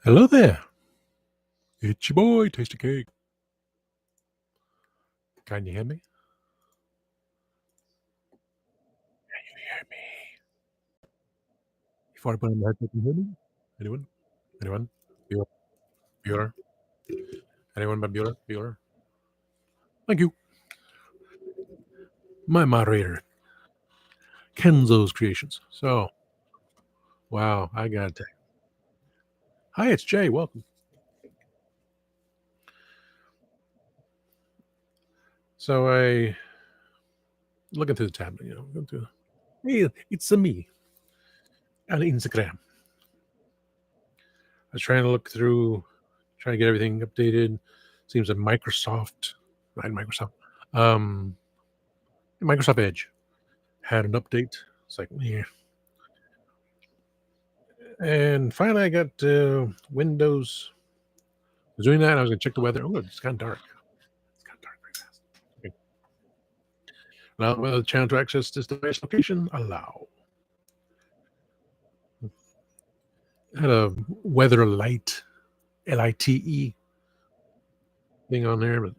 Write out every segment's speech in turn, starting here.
Hello there. It's your boy, Tasty Cake. Can you hear me? Can you hear me? Before I put on my headset, can you hear me? Anyone? Anyone? Bueller? Bueller? Anyone but Bueller? Bueller? Thank you. My moderator, Kenzo's Creations. So, wow, I got to. Hi, it's Jay. Welcome. So I looking through the tab, going through. Hey, it's me on Instagram. I was trying to look through, trying to get everything updated. Seems that Microsoft, not Microsoft, um, Microsoft Edge had an update. It's like, yeah. And finally, I got Windows. I was doing that. I was going to check the weather. Oh, it's gotten dark. It's gotten dark very fast. Okay. Allow the weather channel to access this device location. Allow. Had a weather light, LITE thing on there, but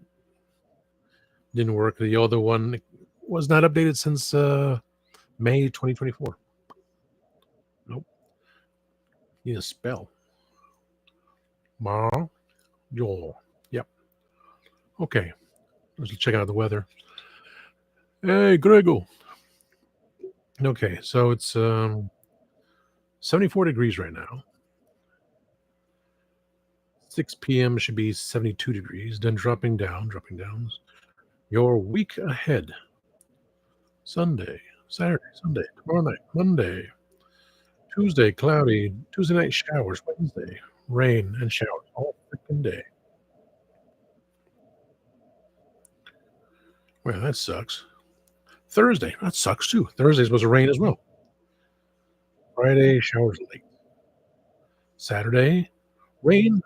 didn't work. The other one was not updated since May 2024. Nope. Need a spell. Ma. Yo. Yep. Okay. Let's check out the weather. Hey, Grego. Okay, so it's 74 degrees right now. 6 p.m. should be 72 degrees, then dropping down. Your week ahead. Sunday, Saturday, Sunday, tomorrow night, Monday, Tuesday, cloudy, Tuesday night showers, Wednesday, rain and showers all freaking day. Well, that sucks. Thursday, that sucks too. Thursday's supposed to rain as well. Friday, showers late. Saturday, rain,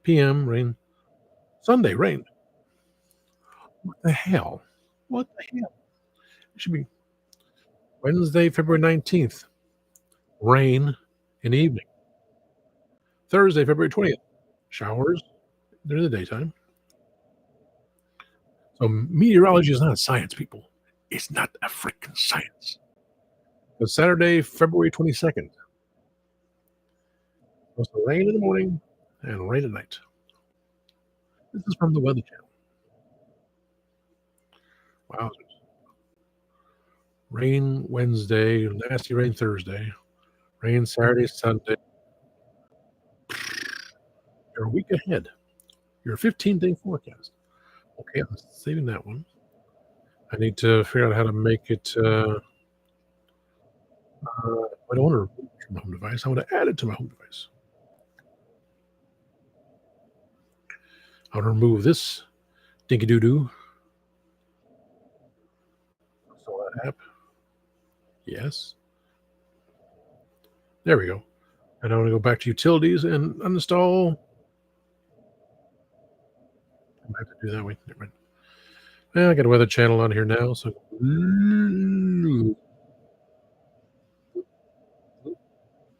PM, rain. Sunday, rain. What the hell? What the hell? It should be Wednesday, February 19th, rain in the evening. Thursday, February 20th, showers during the daytime. So meteorology is not a science, people. It's not a freaking science. So Saturday, February 22nd, supposed to rain in the morning and rain at night. This is from the Weather Channel. Wow. Rain Wednesday, nasty rain Thursday, rain Saturday, Sunday. You're a week ahead. Your 15-day forecast. Okay, I'm saving that one. I need to figure out how to make it. I don't want to remove it from my home device. I want to add it to my home device. I want to remove this dinky doo doo. Install that app. Yes. There we go. And I want to go back to utilities and uninstall. I have to do that way. Never mind. Well, I got a weather channel on here now, so there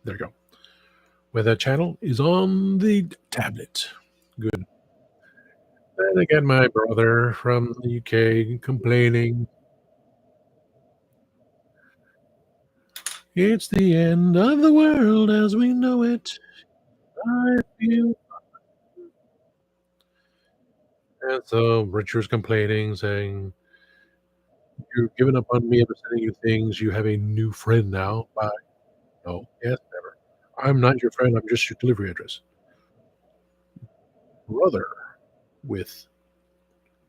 you go. Weather channel is on the tablet. Good. And I got my brother from the UK complaining. It's the end of the world as we know it. I feel. And so Richard's complaining, saying, "You've given up on me. I've been sending you things. You have a new friend now." Bye. No. Yes, never. I'm not your friend. I'm just your delivery address. Brother with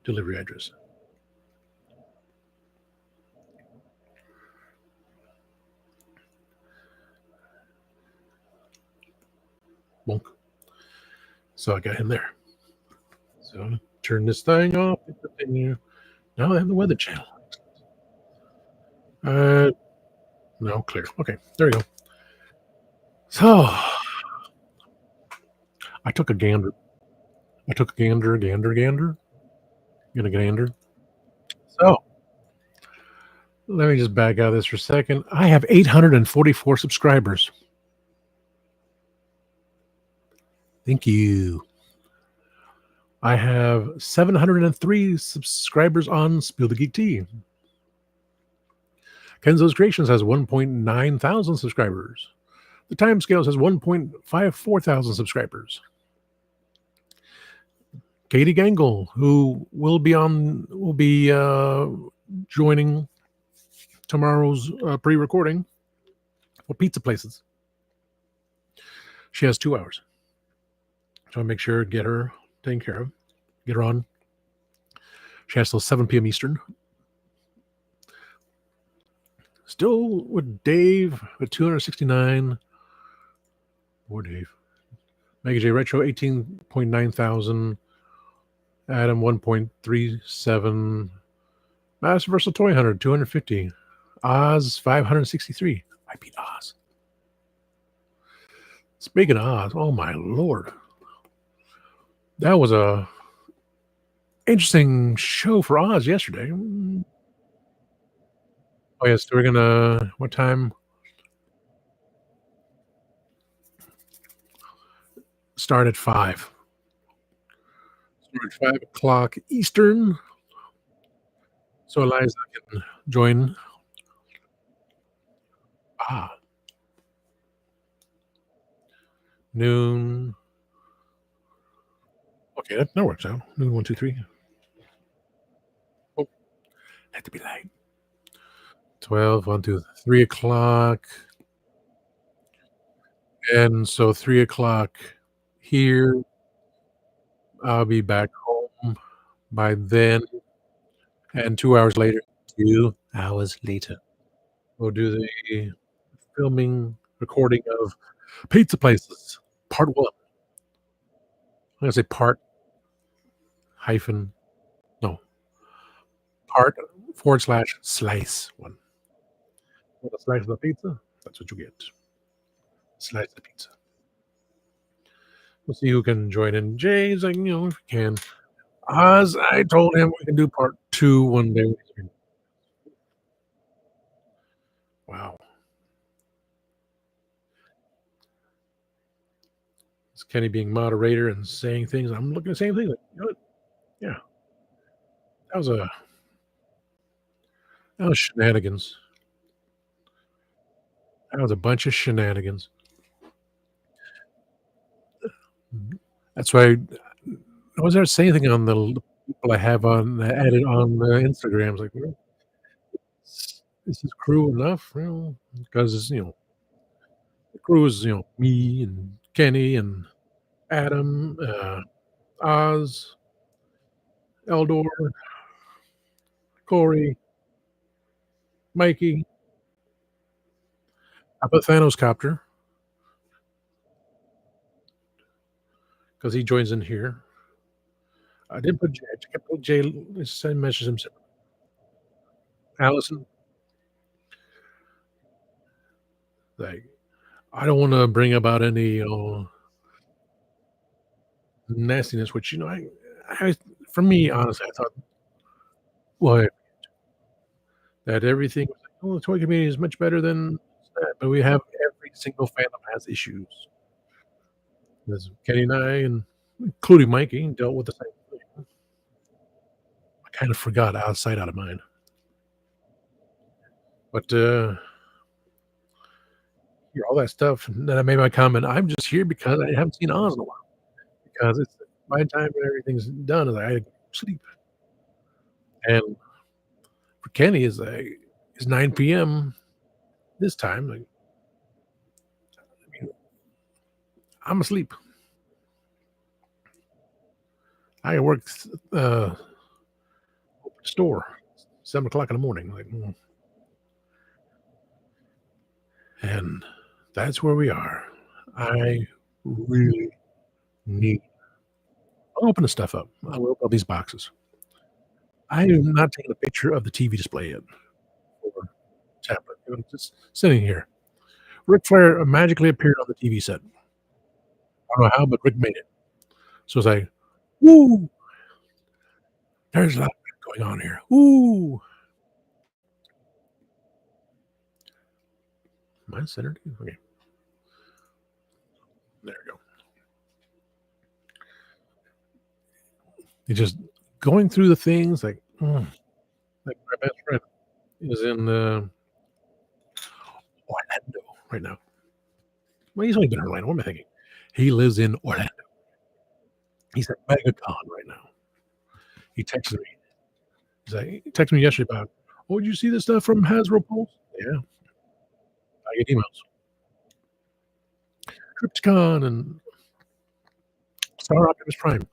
delivery address. Bonk. So I got him there. So turn this thing off. Now I have the weather channel. No, clear. Okay, there we go. So I took a gander. Gander. Get a gander. So let me just back out of this for a second. I have 844 subscribers. Thank you. I have 703 subscribers on Spiel the Geek Tea. Kenzo's Creations has 1.9 thousand subscribers. The Timescales has 1.54 thousand subscribers. Katie Gangle, who will be joining tomorrow's pre-recording for Pizza Places. She has 2 hours. So I'll make sure to get her taken care of. Get her on. She has till 7 p.m. Eastern. Still with Dave at 269. Poor Dave. Mega J Retro 18.9 thousand. Adam 1.37. Master Versal Toy Hunter 250. Oz 563. I beat Oz. Speaking of Oz, oh my lord. That was a interesting show for Oz yesterday. Oh yes, we're gonna what time? Start at 5. Start at 5 o'clock Eastern. So Eliza can join. Noon. Okay, that works out. Noon 1, 2, 3. Oh, had to be light. 12, 1, 2, 3 o'clock. And so 3 o'clock here. I'll be back home by then. And 2 hours later, 2 hours later, we'll do the filming, recording of Pizza Places, part 1. I'm gonna say part hyphen no, part / slice 1. Want a slice of the pizza? That's what you get. Slice the pizza. We'll see who can join in. Jay's like, if you can. Oz, I told him we can do part 2 one day. Wow. It's Kenny being moderator and saying things. I'm looking at the same thing. Like, you know what? Yeah. That was shenanigans. That was a bunch of shenanigans. That's why I was there to say anything on the people I have on added on Instagram. Like, well, is this crew enough? Because the crew is me and Kenny and Adam, Oz, Eldor, Corey, Mikey. I put Thanos Copter because he joins in here. I did put Jay. I kept put Jay. Send message him. Allison, like, I don't want to bring about any nastiness. Which for me, honestly, I thought, well, that everything. Oh, the toy community is much better than that, but we have every single fandom has issues. There's Kenny and I, and including Mikey, dealt with the same thing. I kind of forgot out of sight, out of mind. But hear all that stuff, and then I made my comment. I'm just here because I haven't seen Oz in a while. Because it's by the time everything's done, I had to sleep. And for Kenny, is 9 p.m. this time. Like, I mean, I'm asleep. I work store 7 o'clock in the morning. Like, and that's where we are. I really need. I'll open the stuff up. I'll open up these boxes. I have not taken a picture of the TV display yet. Or tablet. It's just sitting here. Ric Flair magically appeared on the TV set. I don't know how, but Rick made it. So it's like, woo! There's a lot going on here. Woo! Am I centered? Okay. There we go. You just going through the things like my best friend is in Orlando right now. Well, he's only been in Orlando. What am I thinking? He lives in Orlando. He's at MegaCon right now. He texted me. He texted me yesterday about, "Oh, did you see the stuff from Hasbro Pulse?" Yeah, I get emails. Crypticon and Star Optimus Prime.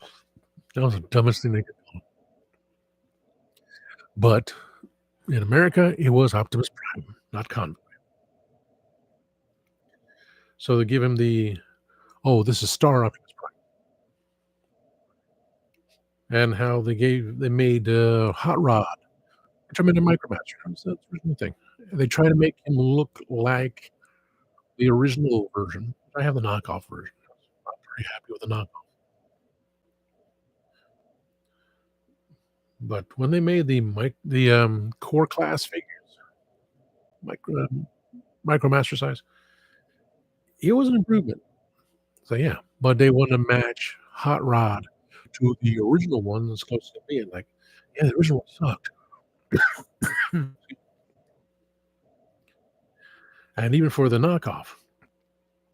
That was the dumbest thing they could do. But in America, it was Optimus Prime, not Convoy. So they give him the, "Oh, this is Star Optimus Prime," and how they made Hot Rod, which I made a Micromaster. That's the original thing. They try to make him look like the original version. I have the knockoff version. I'm pretty happy with the knockoff. But when they made the core class figures, micro Micromaster size, it was an improvement. So, yeah, but they wanna match Hot Rod to the original one as close to being like, "Yeah, the original one sucked." And even for the knockoff,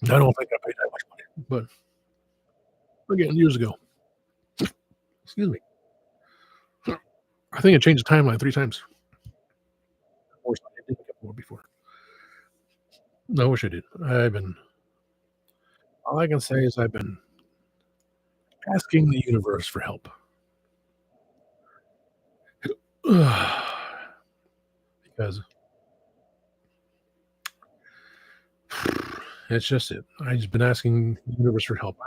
I don't think I paid that much money, but again, years ago. Excuse me. I think I changed the timeline 3 times. Or I did get more before. No, I wish I did. All I can say is I've been asking the universe for help. Because it's just it. I just been asking the universe for help.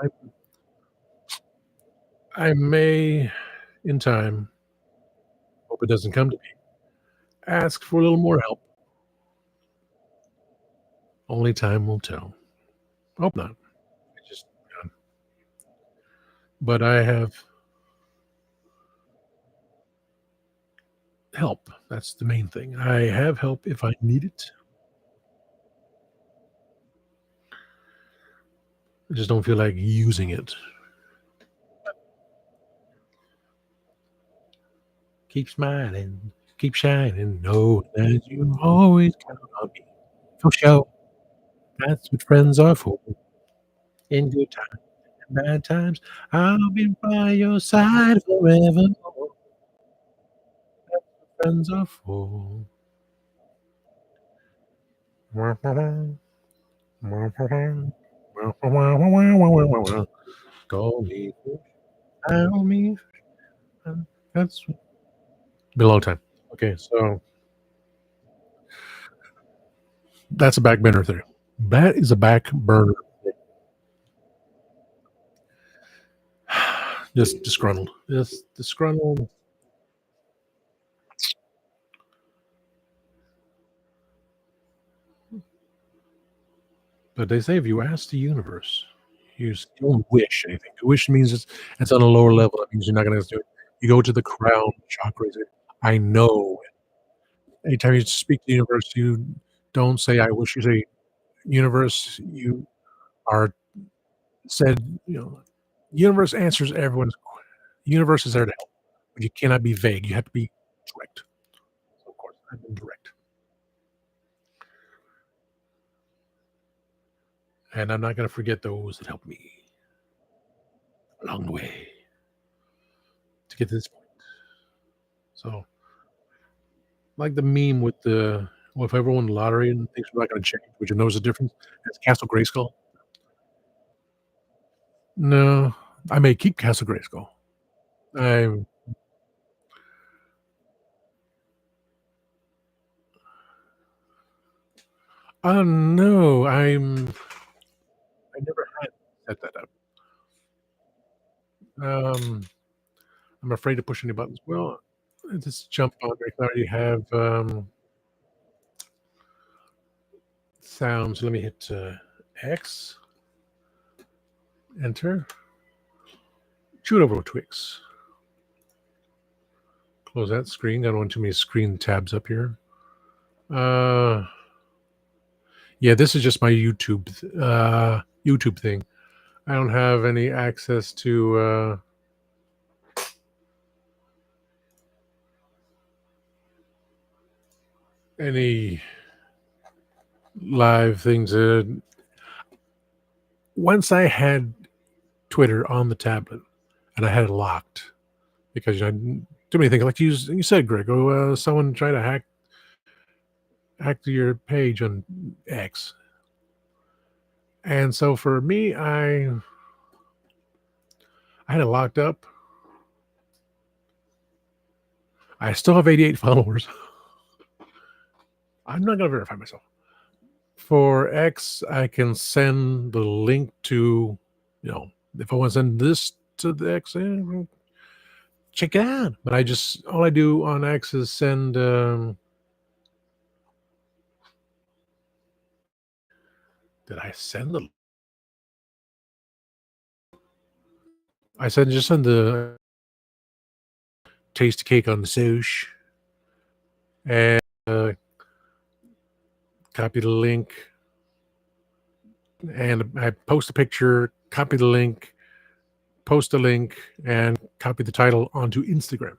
I may, in time, hope it doesn't come to me, ask for a little more help. Only time will tell. Hope not. I just, but I have help. That's the main thing. I have help if I need it. I just don't feel like using it. Keep smiling, keep shining, know that you always count on me. For sure. That's what friends are for. In good times and bad times, I'll be by your side forevermore. Friends are for. Call me, tell me. That's been a long time. Okay, so that's a back burner thing. That is a back burner. Just disgruntled. Just disgruntled. But they say if you ask the universe, don't wish anything. To wish means it's on a lower level. That means you're not gonna do it. You go to the crown chakra. I know. Anytime you speak to the universe, you don't say I wish. You say universe. You are said. Universe answers everyone's. Universe is there to help, but you cannot be vague. You have to be direct. So of course, I've been direct, and I'm not gonna forget those that helped me along the way to get to this point. So, like the meme with the well, if everyone won the lottery and things were not gonna change, would you notice a difference? That's Castle Grayskull. No, I may keep Castle Grayskull. I no, I never had set that up. Um, I'm afraid to push any buttons. Well, just jump on there. I already have, sounds. Let me hit, X, enter. Shoot over Twix. Close that screen. I don't want too many screen tabs up here. Yeah, this is just my YouTube thing. I don't have any access to any live things. Once I had Twitter on the tablet and I had it locked because too many things. Like you said, Greg. Oh, someone tried to hack to your page on X, and so for me, I had it locked up. I still have 88 followers. I'm not gonna verify myself. For X, I can send the link to, if I want to send this to the X, check it out. But all I do on X is send. Did I send the? I send the taste cake on the sush and copy the link, and I post a picture, copy the link, post a link, and copy the title onto Instagram.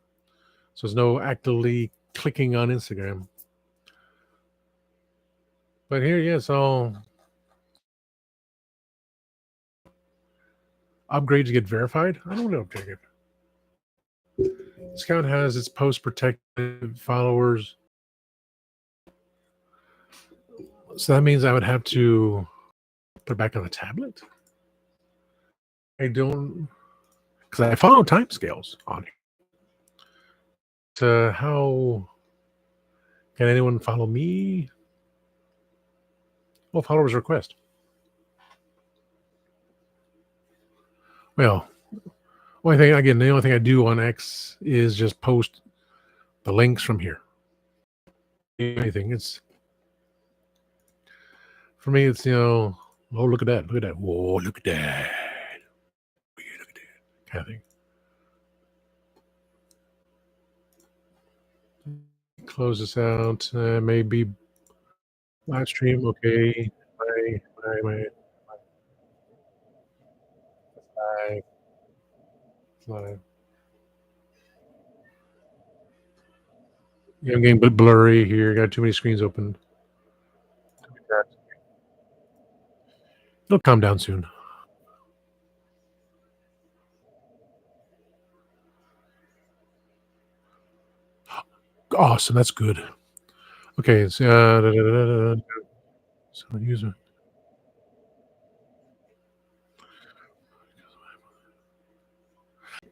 So there's no actively clicking on Instagram. But here, yes, I'll upgrade to get verified. I don't know, upgrade it. This account has its post protected followers. So that means I would have to put it back on the tablet. I don't, because I follow timescales on here. So how can anyone follow me? Well, followers request. Well, the only thing I do on X is just post the links from here. Anything. It's for me. It's oh, look at that! Look at that! Whoa, look at that! Look at that! Kind of thing. Close this out. Maybe live stream. Okay. My live. Live. Yeah, I'm getting a bit blurry here. Got too many screens open. It'll calm down soon. Awesome. That's good. Okay. So, so user.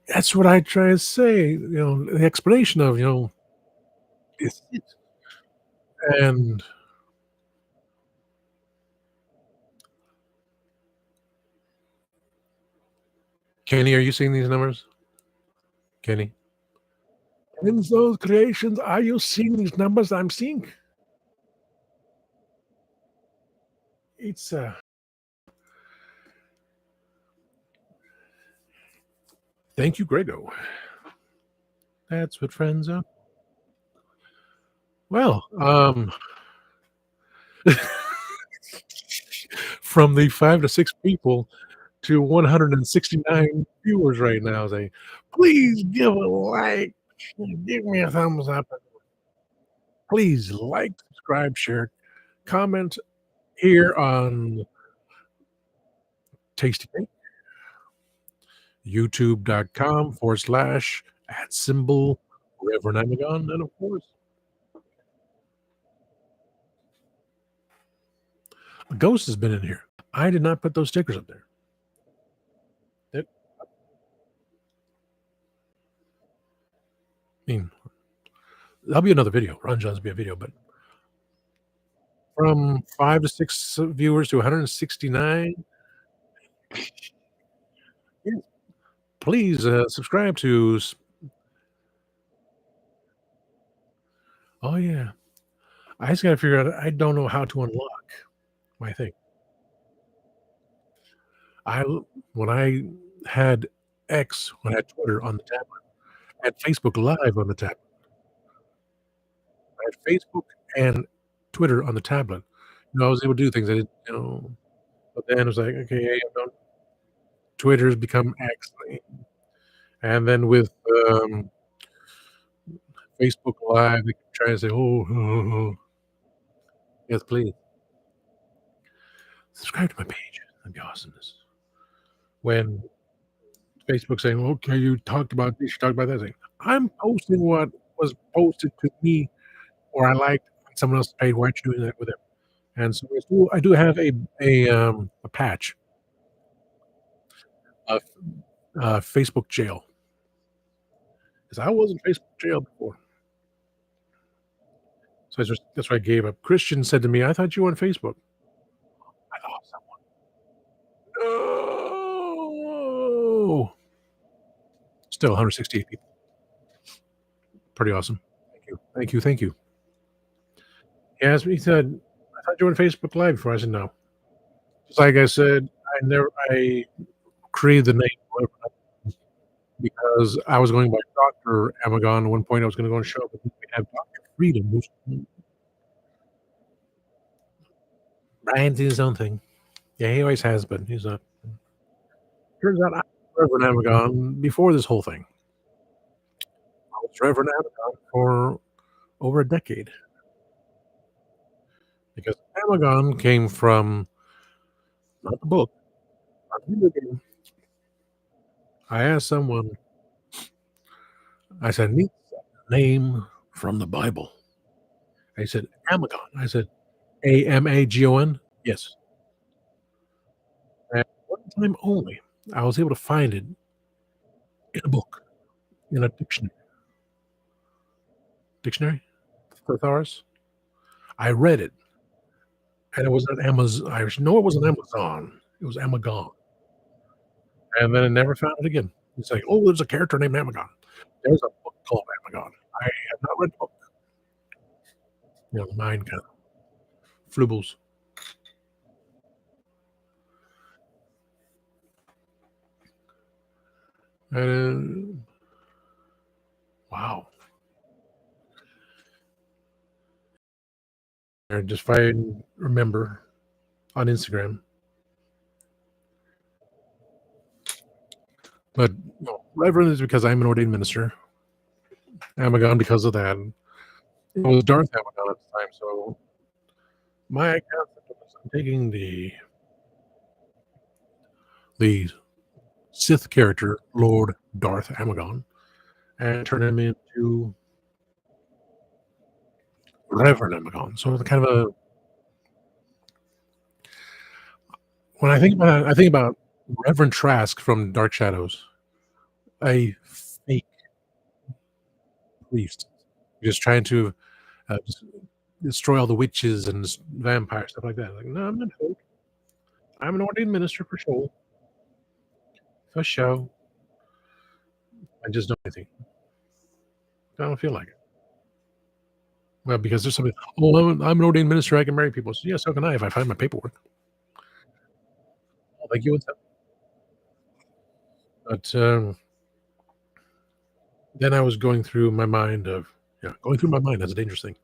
That's what I try to say. The explanation of it's it. And Kenny, are you seeing these numbers? Kenny, in those creations, are you seeing these numbers I'm seeing? It's thank you, Grego. That's what friends are. Well, from the 5 to 6 people to 169 viewers right now saying, "Please give a like, give me a thumbs up, please like, subscribe, share, comment here on Tasty Cake, youtube.com/@ Reverend Amagon, and of course, a ghost has been in here. I did not put those stickers up there. That I mean, that'll be another video. Ron John's will be a video, but from 5 to 6 viewers to 169, yes, please, subscribe to s oh, yeah. I just gotta figure out I don't know how to unlock my thing. I when I had when I had Twitter on the tablet, I had Facebook Live on the tablet. I had Facebook and Twitter on the tablet. I was able to do things I didn't, but then it was like, okay, I don't Twitter's become X, and then with, Facebook Live, they keep trying to say, "Oh." Yes, please. Subscribe to my page. That'd be awesomeness. When Facebook saying, "Okay, you talked about this, you talked about that thing." I'm posting what was posted to me or I liked on someone else's page. Why aren't you doing that with them? And so I do have a patch of, Facebook jail, 'cause I was in Facebook jail before. So that's why I gave up. Christian said to me, "I thought you were on Facebook." I lost someone. No. Still 168 people. Pretty awesome. Thank you. Thank you. Thank you. He asked me, he said, "I thought you were on Facebook Live before." I said, "No." Just like I said, I created the name because I was going by Doctor Amagon. At one point, I was gonna go on a show, but we have Doctor Freedom, who's Brian's his own thing. Yeah, he always has been. He's not. Turns out I was Reverend Amagon before this whole thing. I was Reverend Amagon for over a decade because Amagon came from not the book, not the video game. I asked someone, I said, "Need a name from the Bible." They said, "Amagon." I said, Amagon? Yes. And one time only, I was able to find it in a book, in a dictionary, thesaurus. I read it, and it was an Amazon. I know it wasn't Amazon. It was Amagon, and then I never found it again. It's like, "Oh, there's a character named Amagon." There's a book called Amagon. I have not read the book. Mind kind of flubbles. And wow. Or just if I remember on Instagram. But no, Reverend is because I'm an ordained minister. Amagon because of that. It was Darth Amagon at the time, so my concept was I'm taking the Sith character, Lord Darth Amagon, and turn him into Reverend Amagon. So the kind of a when I think about Reverend Trask from Dark Shadows, a fake priest, just trying to just destroy all the witches and vampires, stuff like that. Like, no, I'm not fake. I'm an ordained minister for sure. For sure. I just don't think. I don't feel like it. Well, because there's somebody, "Oh, I'm an ordained minister, I can marry people." So, "Yeah, so can I if I find my paperwork." I'll thank you and but, then I was going through my mind of going through my mind, that's a dangerous thing.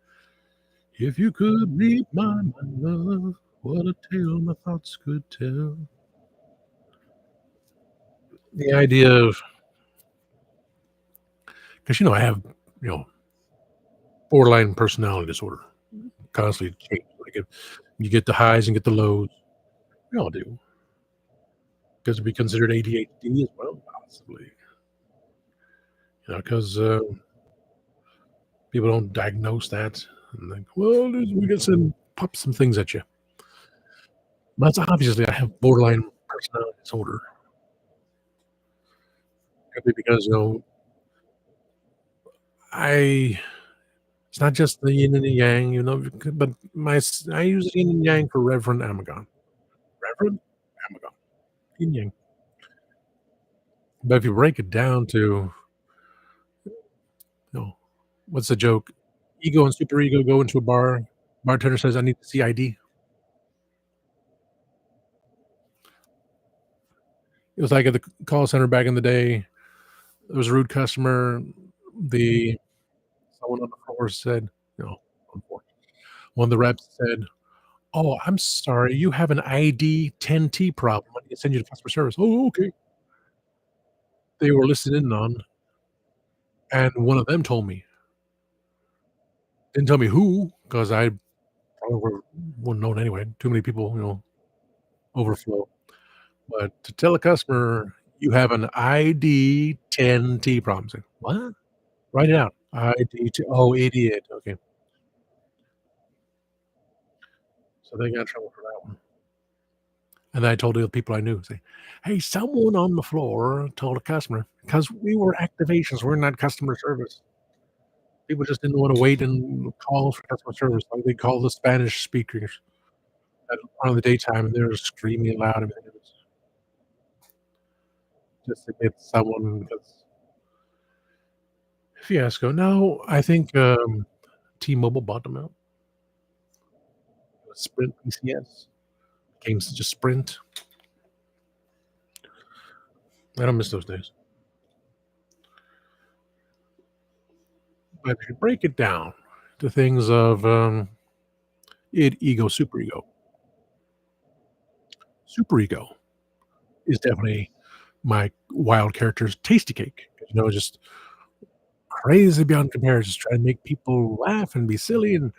"If you could read my mind, love, what a tale my thoughts could tell." The idea of 'cause, I have, you know, borderline personality disorder, constantly change, like, if you get the highs and get the lows. We all do. Could it be considered ADHD as well? Possibly. 'Cause, people don't diagnose that and like, "Well, there's we can send pop some things at you." That's obviously I have borderline personality disorder. Could be because, I it's not just the yin and the yang, but I use yin and yang for Reverend Amagon. Reverend Amagon, yin yang. But if you break it down to, you know, what's the joke? Ego and superego go into a bar. Bartender says, "I need to see ID." It was like at the call center back in the day. There was a rude customer. The someone on the floor said, on floor. One of the reps said, "Oh, I'm sorry, you have an ID 10T problem. I need to send you to customer service." "Oh, okay." They were listening in on, and one of them told me. Didn't tell me who, 'cause I probably were well known anyway. Too many people, overflow. But to tell a customer you have an ID10T problem, it's like, "What? Write it out. ID10, oh, idiot. Okay." So they got in trouble for that one. And then I told the people I knew, say, "Hey, someone on the floor told a customer," because we were activations, we're not customer service. People just didn't wanna wait and call for customer service, like, they call the Spanish speakers on the daytime, and they're screaming loud, and everything. It was just to get someone because fiasco. No, I think, T-Mobile bought them out. Sprint PCS became just Sprint. I don't miss those days. But if you break it down to things of, superego. Superego is definitely my wild character's tasty cake, just crazy beyond compare, just trying to make people laugh and be silly and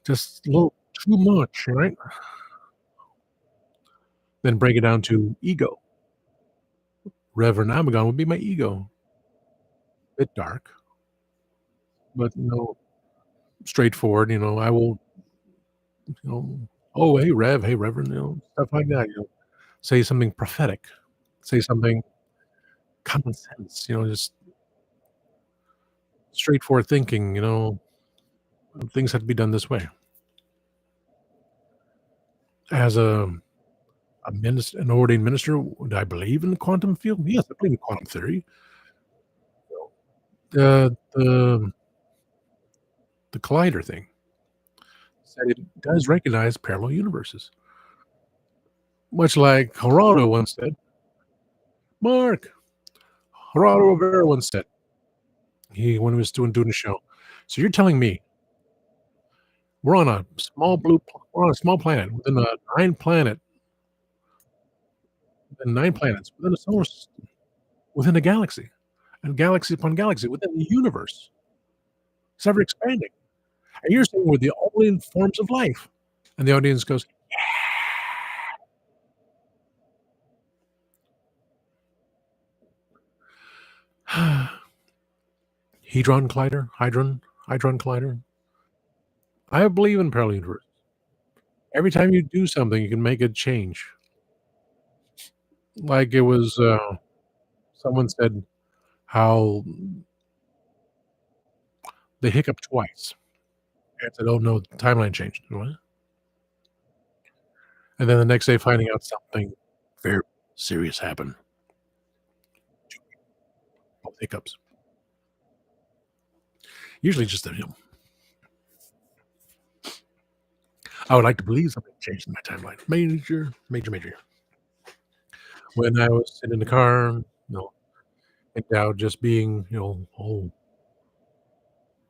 just a little too much, right? Then break it down to ego. Reverend Amagon would be my ego. Bit dark, but, straightforward, I will, you know, "Oh, hey, Rev. Hey, Reverend," stuff like that, say something prophetic, say something common sense, just straightforward thinking, things have to be done this way. As an ordained minister, would I believe in the quantum field? Yes, I believe in quantum theory. The collider thing said it does recognize parallel universes, much like Geraldo once said. Mark, Geraldo Rivera once said, when he was doing a show. So you're telling me we're on a small planet within a 9 planet within 9 planets, within a solar system, within a galaxy, and galaxy upon galaxy, within the universe. It's ever expanding. And you're saying we're the only forms of life. And the audience goes, Hadron Collider. I believe in parallel universe. Every time you do something, you can make a change. Like it was, someone said how they hiccuped twice. And said, "Oh, no, the timeline changed." "What?" And then the next day finding out something very serious happened. Both hiccups. Usually just I would like to believe something changed in my timeline. Major, major, major. When I was sitting in the car, and now just being, "Oh,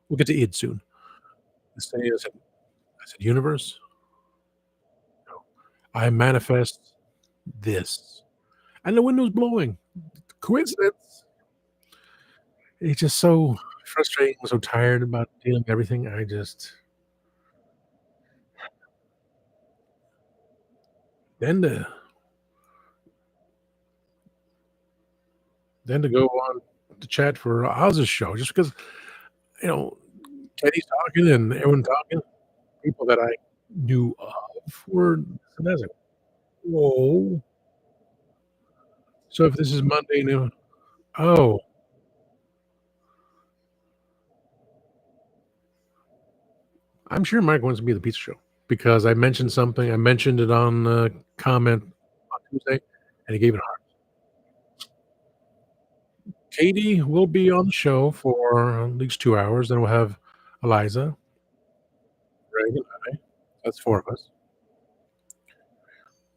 we'll get to id soon." I said, "Universe, I manifest this." And the wind was blowing. Coincidence? It's just so frustrating, so tired about dealing with everything. Then to then to go on to chat for Oz's show just because, you know, Teddy's talking and everyone talking, people that I knew of were amazing. "Whoa." So if this is Monday noon, oh, I'm sure Mike wants to be the pizza show because I mentioned something. I mentioned it on comment on Tuesday, and he gave it a heart. Katie will be on the show for at least 2 hours, then we'll have Eliza, Greg, and I. That's 4 of us.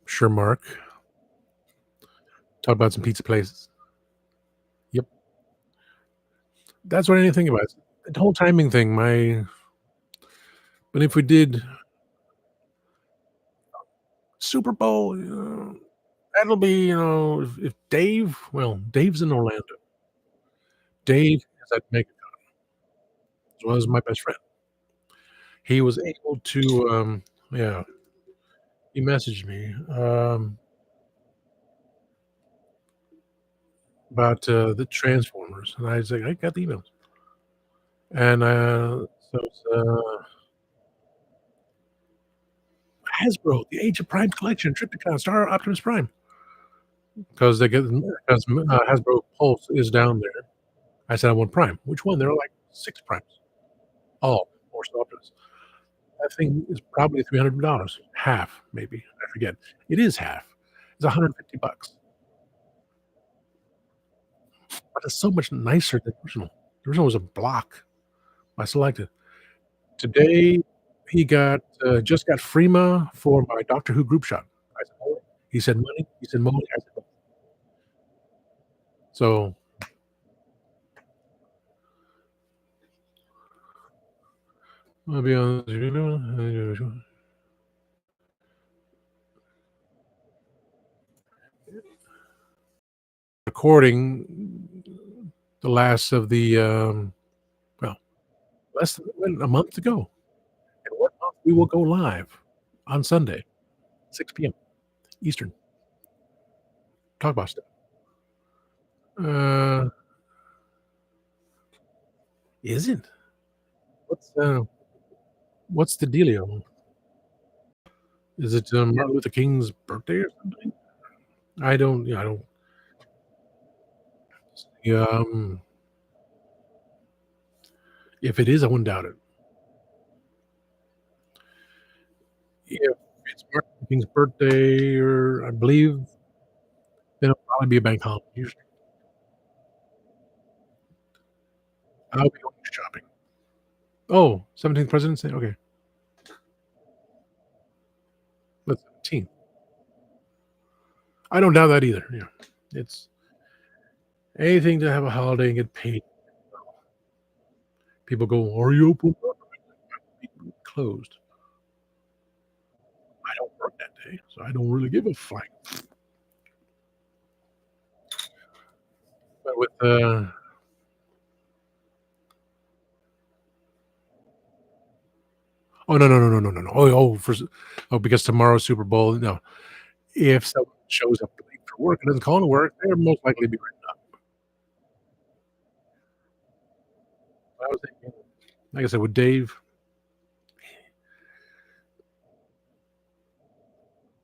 Sure, Mark. Talk about some pizza places. Yep. That's what I didn't think about. The whole timing thing, but if we did Super Bowl, that'll be, if Dave's in Orlando. Dave is at MegaCon, as well as my best friend. He was able to, Yeah, he messaged me, about, the Transformers, and I was like, "I got the emails." And, so it's, Hasbro, the Age of Prime collection, Trypticon, Star Optimus Prime, because they get because, Hasbro Pulse is down there. I said, "I want Prime." "Which one?" There are like 6 Primes. "Oh, more Optimus." That thing is probably $300, half, maybe, I forget. It is half. It's 150 bucks, but it's so much nicer than the original. The original was a block. I selected. Today, he just got Freema for my Doctor Who group shot. I said, "Molly?" He said, "Money?" He said, "Molly?" I said, "No." So, I'll be honest with you, recording the last of the, well, less than a month ago. In 1 month, we will go live on Sunday, 6 PM Eastern. Talk about stuff. Uh, isn't? What's the dealio? Is it, Martin Luther King's birthday or something? I don't yeah, if it is, I wouldn't doubt it. If it's Martin Luther King's birthday or I believe, then it'll probably be a bank holiday usually. I'll be going shopping. Oh, 17th President's Day? Okay. The 17th. I don't doubt that either, yeah. It's anything to have a holiday and get paid. People go, "Are you open?" Closed. I don't work that day, so I don't really give a flying. But with, oh, no, no, no, no, no, no, no. Because tomorrow's Super Bowl, no. If someone shows up late for work and doesn't call to work, they're most likely to be written up. I was thinking, like I said, with Dave,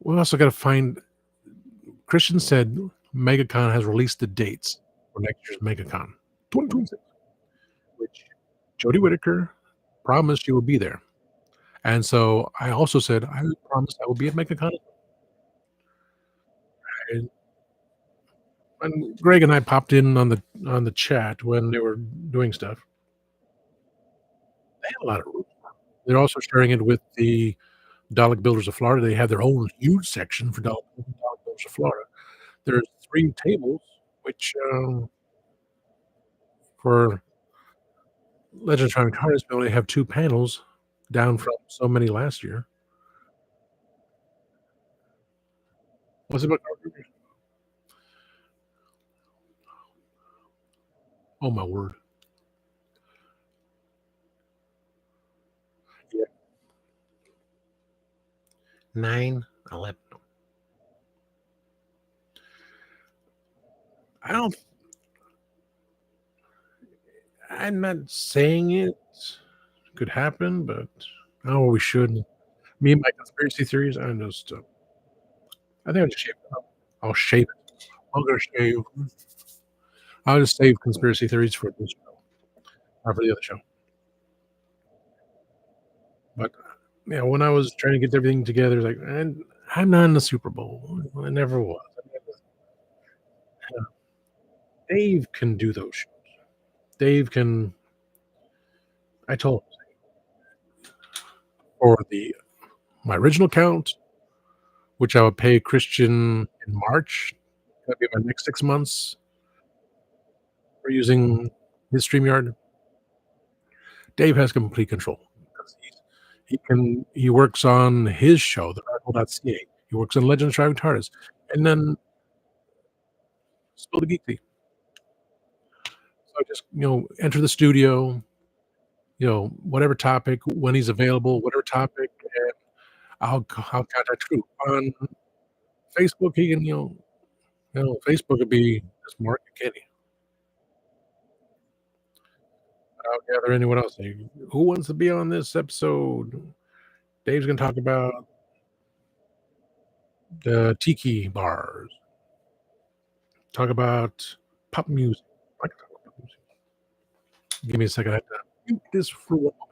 we also gotta find Christian said MegaCon has released the dates for next year's MegaCon, 2026, which Jodie Whittaker promised she would be there. And so I also said, "I promised I will be at MegaCon." And Greg and I popped in on the chat when they were doing stuff. They had a lot of room. They're also sharing it with the Dalek Builders of Florida. They have their own huge section for Dalek Builders of Florida. There's 3 tables, which, for Legend of Tron Cars, we only have 2 panels down from so many last year. What's it about cartridges? Oh my word. Yeah. 9, 11. I don't I'm not saying it could happen, but oh, we should. Me and my conspiracy theories, I think I'll just shave it up. I'll shave it. I'm gonna shave. I'll just save conspiracy theories for this show or for the other show. But, yeah, when I was trying to get everything together, like, and I'm not in the Super Bowl. I never was. Yeah. Dave can do those shows. Dave can I told him for the my original account, which I would pay Christian in March, that'd be my next 6 months for using his StreamYard. Dave has complete control because he works on his show, the Radical.ca. He works on Legends of Driving TARDIS, and then Spill the Geek Thing. So I just, enter the studio, whatever topic, when he's available, whatever topic, and I'll contact True. On Facebook, he can, Facebook would be just Mark and Kenny. I'll gather anyone else. Hey, who wants to be on this episode? Dave's gonna talk about the tiki bars, talk about pop music. I can talk about pop music. Give me a second. I have to mute this for one moment.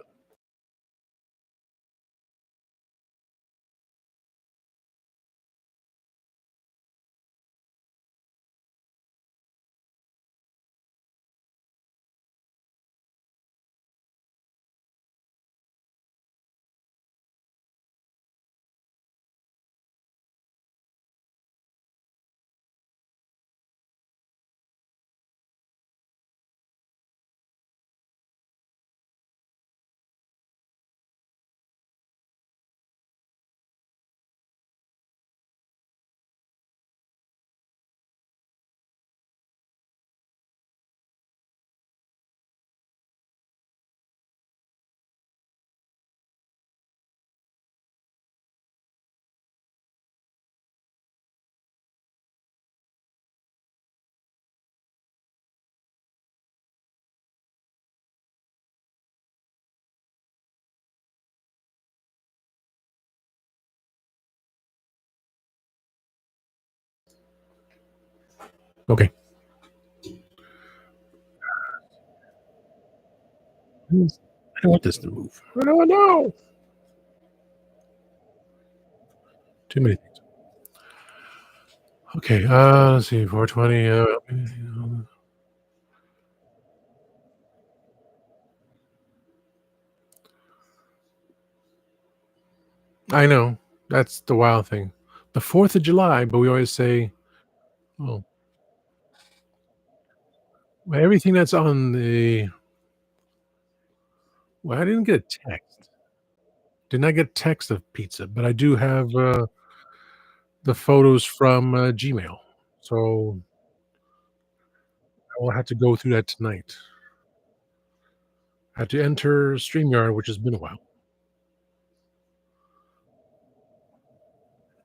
Okay. I don't want this to move. I don't know. Too many things. Okay. Let's see. 420. I know. That's the wild thing. The 4th of July, but we always say, oh, well, everything that's on the. Well, I didn't get a text. Did not get text of pizza, but I do have the photos from Gmail. So I will have to go through that tonight. I have to enter StreamYard, which has been a while,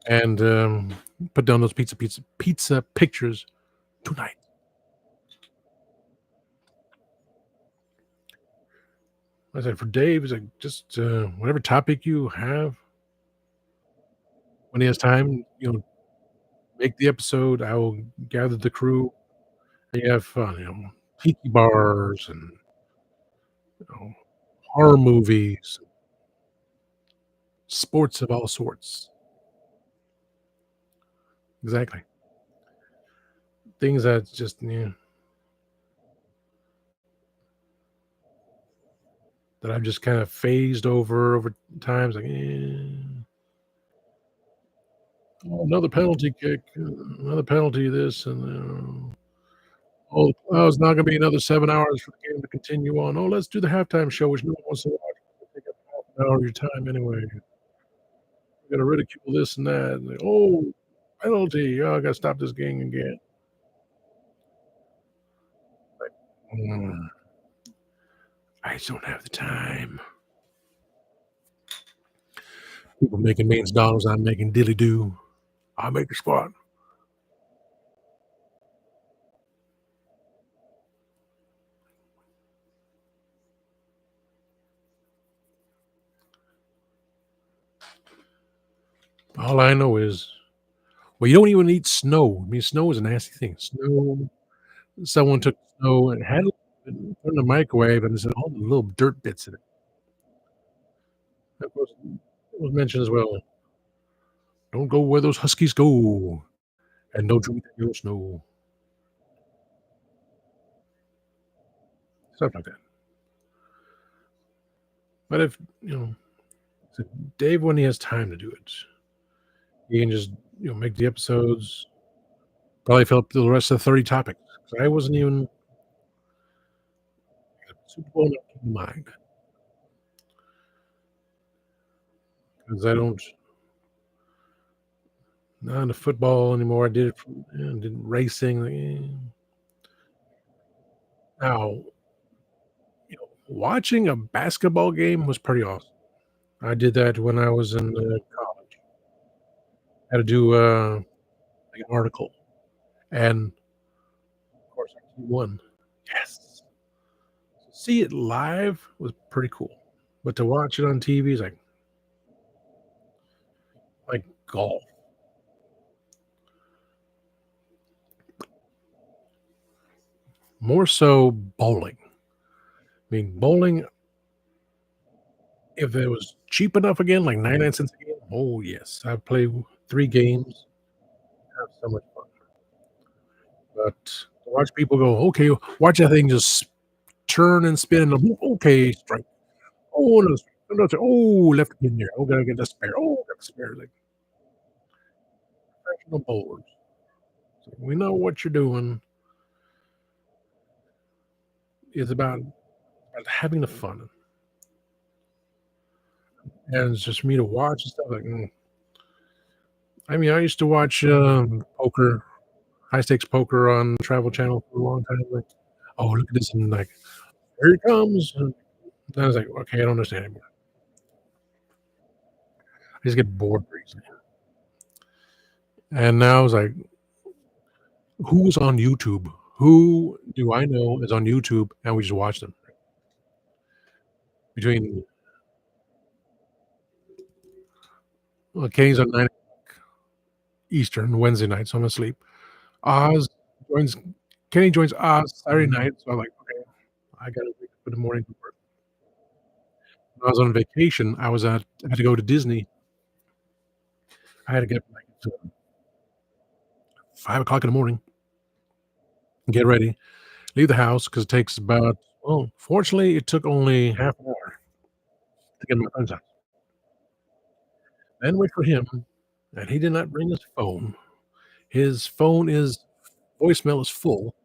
and put down those pizza pictures tonight. I said for Dave, is like just whatever topic you have when he has time, make the episode. I will gather the crew and you have fun, tiki bars and know, horror movies, sports of all sorts. Exactly. Things that just that I've just kind of phased over times. Like, oh, another penalty kick, another penalty. This and oh, it's not going to be another 7 hours for the game to continue on. Oh, let's do the halftime show, which no one wants to watch. Take up half an hour of your time anyway. We're going to ridicule this and that. And oh, penalty. Oh, I got to stop this game again. Like, I just don't have the time. People making millions of dollars. I'm making dilly do. I make the spot. All I know is, well, you don't even eat snow. I mean, snow is a nasty thing. Snow. Someone took snow and had it put in the microwave, and there's all the little dirt bits in it. Of course, it was mentioned as well. Don't go where those huskies go, and don't you eat your snow. Stuff like that. But if so Dave, when he has time to do it, he can just make the episodes. Probably fill up the rest of the 30 topics. 'Cause I wasn't even Super Bowl not keep in mind because I don't not into football anymore. I did it for, did racing. Like, Now, watching a basketball game was pretty awesome. I did that when I was in college. Had to do, like, an article, and, of course, he won. Yes. See it live was pretty cool, but to watch it on TV is like golf. More so bowling. I mean, bowling, if it was cheap enough again, like 99 cents a game, oh, yes. I'd play 3 games, have so much fun. But to watch people go, "Okay, watch that thing just turn and spin, and okay, strike. Oh, no, strike. No, strike. Oh, left in there. Oh, gotta get the spare. Oh, got the spare." Like professional bowlers. So we know what you're doing. It's about having the fun, and it's just for me to watch and stuff like, I mean, I used to watch, poker, high stakes poker on Travel Channel for a long time, like, "Oh, look at this," and, like, "Here it comes," and I was like, "Okay, I don't understand anymore." I just get bored very easily. And now it's like, who's on YouTube? Who do I know is on YouTube, and we just watch them? Between Kenny's on 9 Eastern Wednesday night, so I'm asleep. Oz joins Kenny joins Oz Saturday night, so I'm like, "Okay, I gotta wake up in the morning for work." When I was on vacation, I had to go to Disney. I had to get up, like, at 5 o'clock in the morning, get ready, leave the house because it takes about, well, fortunately, it took only half an hour to get to my friend's house. Then wait for him, and he did not bring his phone. His phone is voicemail is full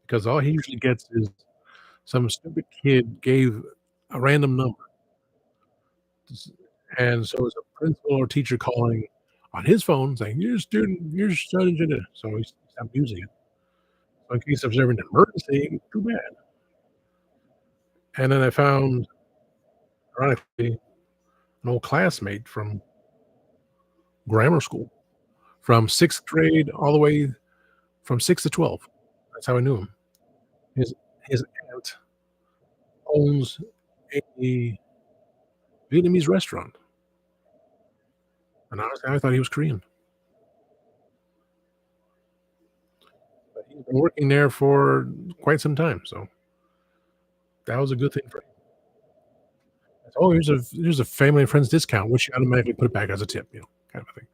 because all he usually gets is some stupid kid gave a random number, s and so it's a principal or teacher calling on his phone saying, your son is in it," so he stopped using it. So in case there's ever an emergency, too bad. And then I found, ironically, an old classmate from grammar school, from 6th grade all the way from 6 to 12. That's how I knew him. His his aunt owns a Vietnamese restaurant, and honestly, I thought he was Korean, but he's been working there for quite some time, so that was a good thing for him. "Oh, here's a family and friends discount," which you automatically put it back as a tip, kind of a thing.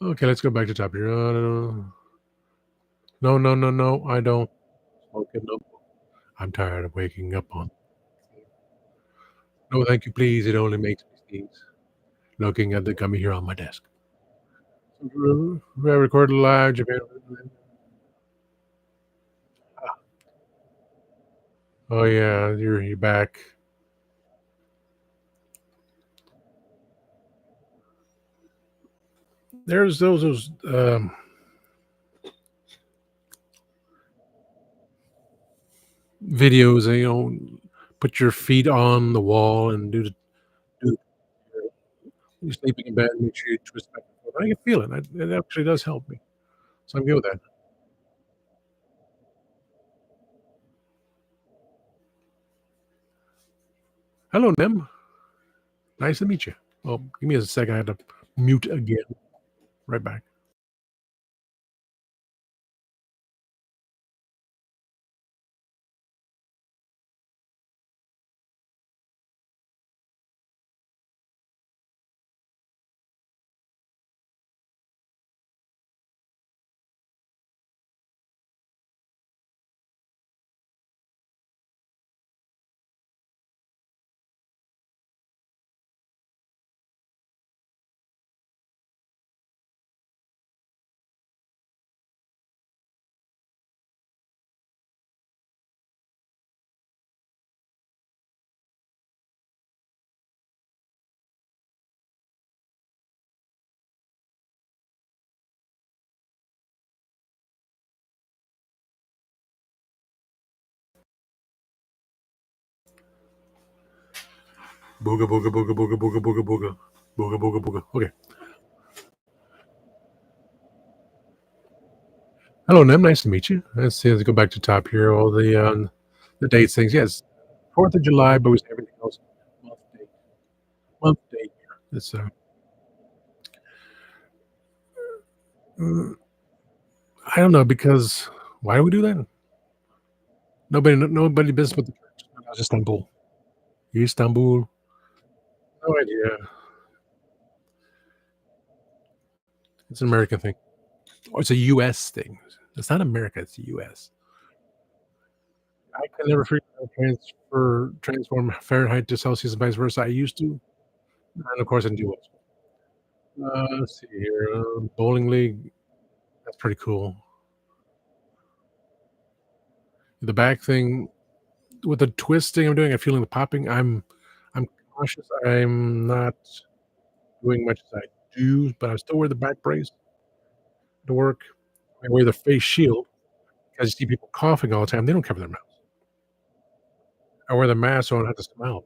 Okay, let's go back to top here. No, no, no, no, I don't smoke it, no. I'm tired of waking up on "No, thank you, please, it only makes me sneeze." Looking at the gummy here on my desk. We recorded live, Japan. Oh, yeah, you're back. There's those videos, put your feet on the wall and do you're sleeping in bed, make sure you twist back and forth. I can feel it. It actually does help me. So I'm good with that. Hello, Nem. Nice to meet you. Well, give me a second. I had to mute again. Right back. Booga booga booga booga booga booga booga. Booga booga booga. Okay. Hello, Nem. Nice to meet you. Let's see. Let's go back to top here. All the dates things. Yes, 4th of July, but we say everything else. Month date. Month date. It's mm, I don't know because why do we do that? Nobody business with the church. That's Istanbul. Istanbul. No idea. It's an American thing. Oh, it's a US thing. It's not America. It's US. I can never figure out transform Fahrenheit to Celsius and vice versa. I used to, and of course I didn't do it. Let's see here. Bowling league. That's pretty cool. The back thing with the twisting I'm doing, I'm feeling the popping. I'm cautious. I'm not doing much as I do, but I still wear the back brace to work. I wear the face shield because you see people coughing all the time. They don't cover their mouth. I wear the mask so I don't have to smile.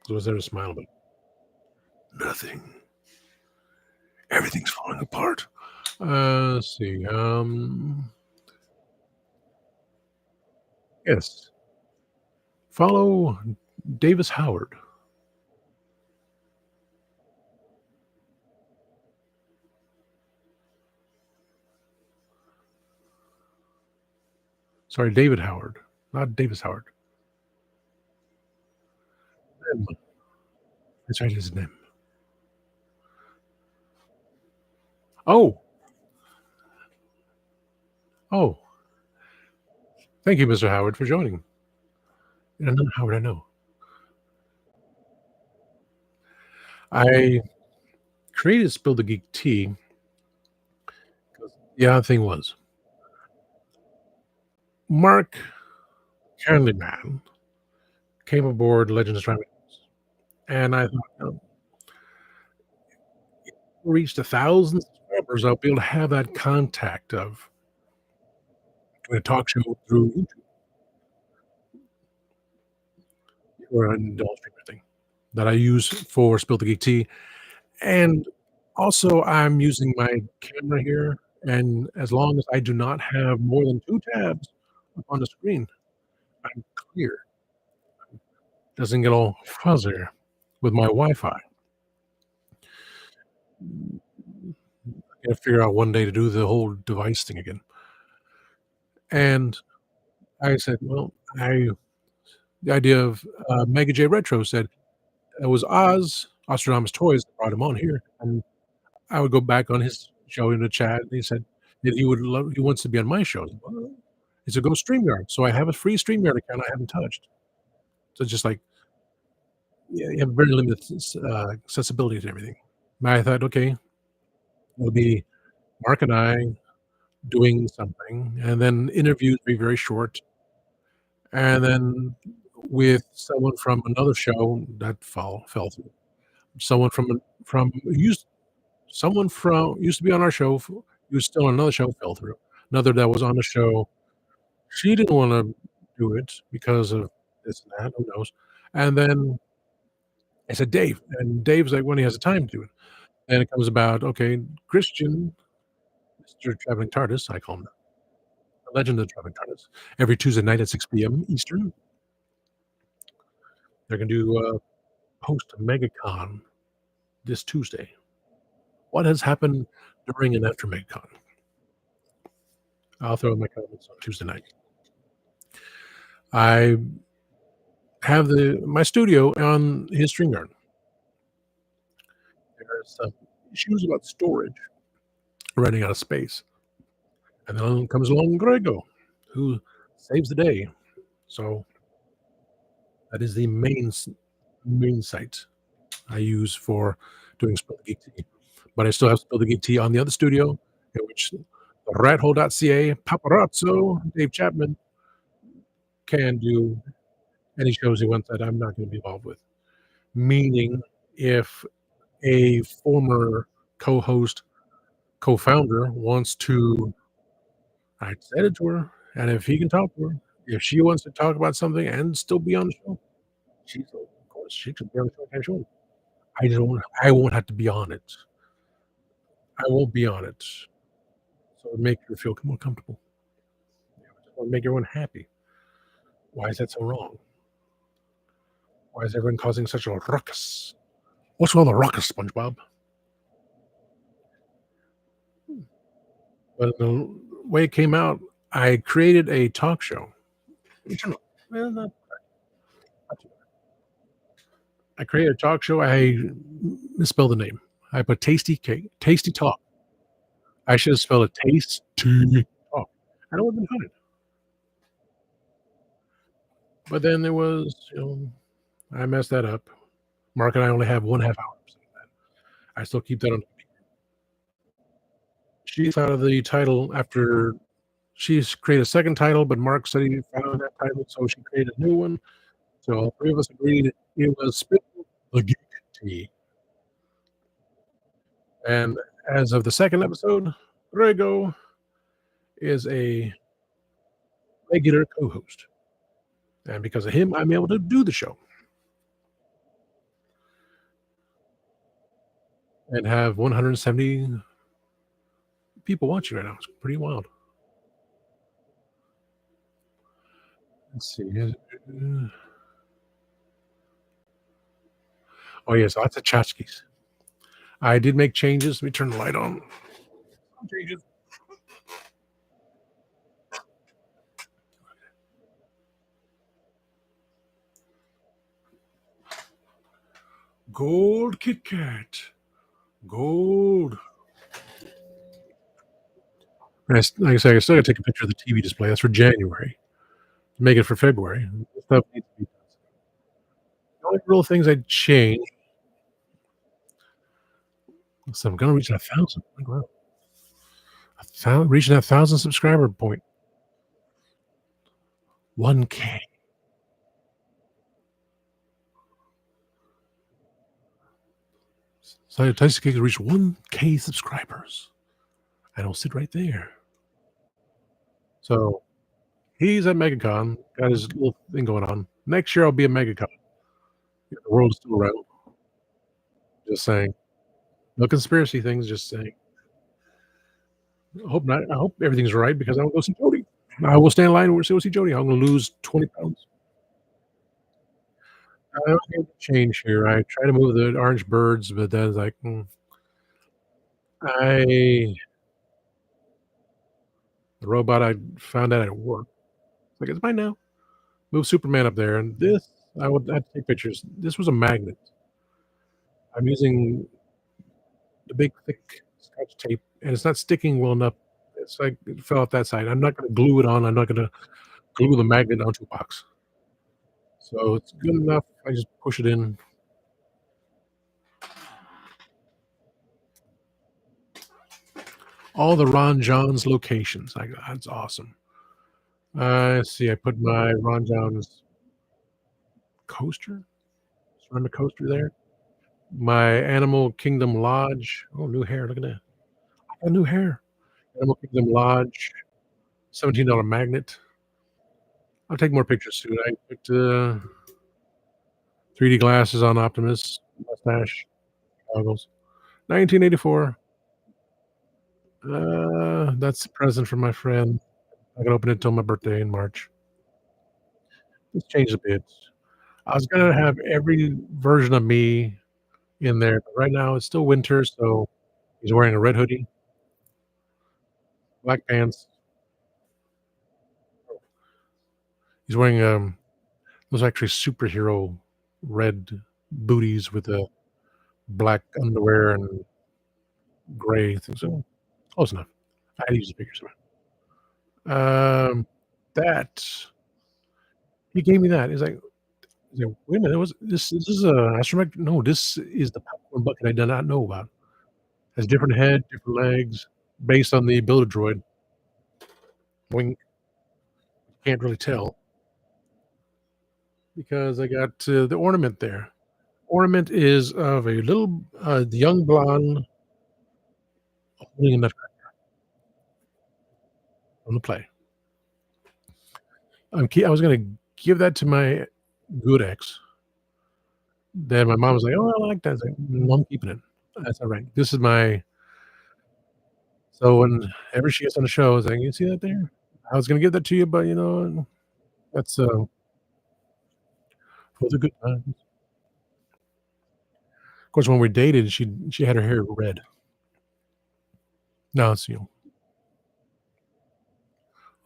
So what's there to smile about? Nothing. Everything's falling apart. Let's see. Yes. Follow Davis Howard. Sorry, David Howard, not Davis Howard. Nim. That's right, his name. Oh, oh, thank you, Mr. Howard, for joining. And another Howard I know. I created Spill the Geek Tea 'cause the odd thing was Mark Candyman came aboard Legends of Travis, and I thought, reached 1,000 subscribers, I'll be able to have that contact of doing a talk show through YouTube or an adult streamer thing that I use for Spill the Geek Tea. And also, I'm using my camera here, and as long as I do not have more than 2 tabs up on the screen, I'm clear. Doesn't get all fuzzy with my Wi-Fi. Gotta figure out one day to do the whole device thing again. And I said, "Well, I" the idea of, Mega J Retro said it was Ostradamus Toys that brought him on here, and I would go back on his show in the chat, and he said that he wants to be on my show. I said, "Well," he said, "Go StreamYard." So I have a free StreamYard account I haven't touched. So just like, yeah, you have very limited accessibility to everything. And I thought, okay, it'll be Mark and I doing something, and then interviews be very short, and then with someone from another show that fell through. Someone used to be on our show, who was still on another show, fell through. Another that was on the show, she didn't wanna do it because of this and that, who knows? And then I said, "Dave," and Dave's like, when he has the time to do it. And it comes about, okay, Christian, Mr. Traveling TARDIS, I call him the legend of the Traveling TARDIS, every Tuesday night at 6 PM Eastern, they're gonna do a post MegaCon this Tuesday. What has happened during and after MegaCon? I'll throw in my comments on Tuesday night. I have my studio on his StreamYard. There's some issues about storage, running out of space, and then comes along Grego, who saves the day. So that is the main site I use for doing Spill the Geek Tea. But I still have Spill the Geek Tea on the other studio, in which rathole.ca, Paparazzo, Dave Chapman can do any shows he wants that I'm not gonna be involved with. Meaning, if a former co-host, co-founder wants to, I said it to her, and if he can talk to her, if she wants to talk about something and still be on the show, She's like, of course, she could be on the Showtime show. I won't have to be on it. I won't be on it. So make her feel more comfortable. I just wanna make everyone happy. Why is that so wrong? Why is everyone causing such a ruckus? What's wrong with the ruckus, SpongeBob? But the way it came out, I created a talk show. Internal well, not too I created a talk show. I misspelled the name. I put Tasty Talk. I should have spelled it Tasty Talk. I would've been fine. But then there was, I messed that up. Mark and I only have 1/2 hour of that. I still keep that on. She thought of the title after she's created a second title, but Mark said he found that title, so she created a new one. So all 3 of us agreed it was Spill the Geek Tea. And as of the second episode, Grego is a regular co-host. And because of him, I'm able to do the show and have 170 people watching right now. It's pretty wild. Let's see. Oh, yes, lots of tchotchkes. I did make changes. Let me turn the light on. Changes. Gold Kit Kat. Gold. Like I say, I still gotta take a picture of the TV display. That's for January. Make it for February. Stuff needs to be done. The only real things I'd change. So I'm gonna reach 1,000. Wow. Reaching that 1,000 subscriber point. 1K. So Tyson Kick reached 1K subscribers. I don't sit right there. So he's at MegaCon, got his little thing going on. Next year I'll be at MegaCon. The world is still around. Just saying. No conspiracy things, just saying. I hope not. I hope everything's right because I wanna go see Jody. I will stand in line and go see Jody. I'm gonna lose 20 pounds. I don't need to change here. I try to move the orange birds, but then it's like, I the robot I found out at work. It's like, "It's mine now." Move Superman up there, and this I would have to take pictures. This was a magnet. I'm using the big thick Scotch tape, and it's not sticking well enough. It's like it fell off that side. I'm not gonna glue it on. I'm not gonna glue the magnet onto a box. So it's good enough. I just push it in. All the Ron John's locations. That's awesome. Let's see. I put my Ron John's coaster. Run coaster there. My Animal Kingdom Lodge. Oh, new hair. Look at that. I got new hair. Animal Kingdom Lodge. $17 magnet. I'll take more pictures soon. I put 3D glasses on Optimus. Mustache. Goggles. 1984. That's a present from my friend. I can open it till my birthday in March. It's changed a bit. I was gonna have every version of me in there, but right now it's still winter, so he's wearing a red hoodie, black pants. He's wearing, those actually superhero red booties with the black underwear and gray things, so close enough. I had to use the picture somewhere. That he gave me that. He's like, "Wait a minute, was this is a astromech no, this is the popcorn bucket I did not know about. Has different head, different legs, based on the Build-A-Droid." Wink. Can't really tell because I got, the ornament there. Ornament is of a little, young blonde holding a nutcracker on the play. I was gonna give that to my good ex, Then my mom was like, "Oh, I like that." I was like, "No, I'm keeping it. That's all right. This is my." So whenever she gets on the show, it's like, "You see that there? I was gonna give that to you, but, that's, for the good times." Of course, when we dated, she had her hair red. Now it's,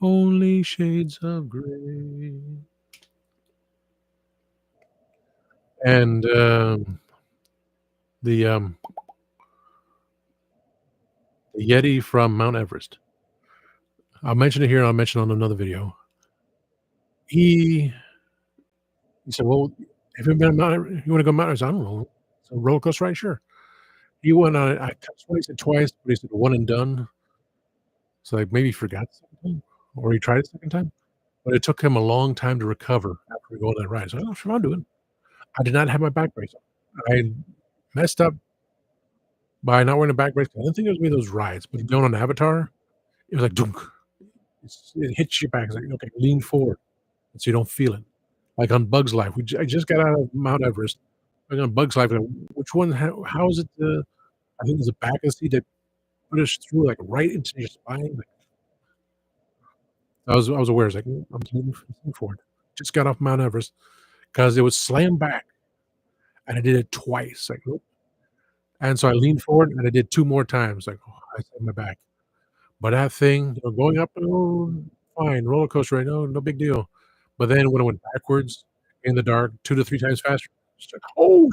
only shades of gray. And, the, the Yeti from Mount Everest. I'll mention it here, and I'll mention it on another video. He he said, "Well, have you been to Mount Everest? You wanna go Mount Everest?" "I don't know." "So roller coaster ride? Sure." He went on it, I swear he said twice, but he said one and done. So, like, maybe he forgot the second time, or he tried it second time, but it took him a long time to recover after we go on that ride. So, "Oh, sure, I'll do it." I did not have my back brace on. I messed up by not wearing a back brace. I didn't think it was one of those rides, but going on Avatar, it was like, "Dunk." It hits your back. It's like, "Okay, lean forward so you don't feel it." Like on Bugs Life, I just got out of Mount Everest. Like on Bugs Life, which one, how is it I think there's a back of the seat that put us through, like, right into your spine, like, I was aware, I was like, I'm leaning forward." Just got off Mount Everest because it was slammed back, and I did it twice, like, oop, and so I leaned forward, and I did 2 more times, like, "Oh, I saved my back." But that thing, going up, oh, fine, roller coaster ride, no big deal. But then when it went backwards in the dark 2 to 3 times faster, it's like, "Oh,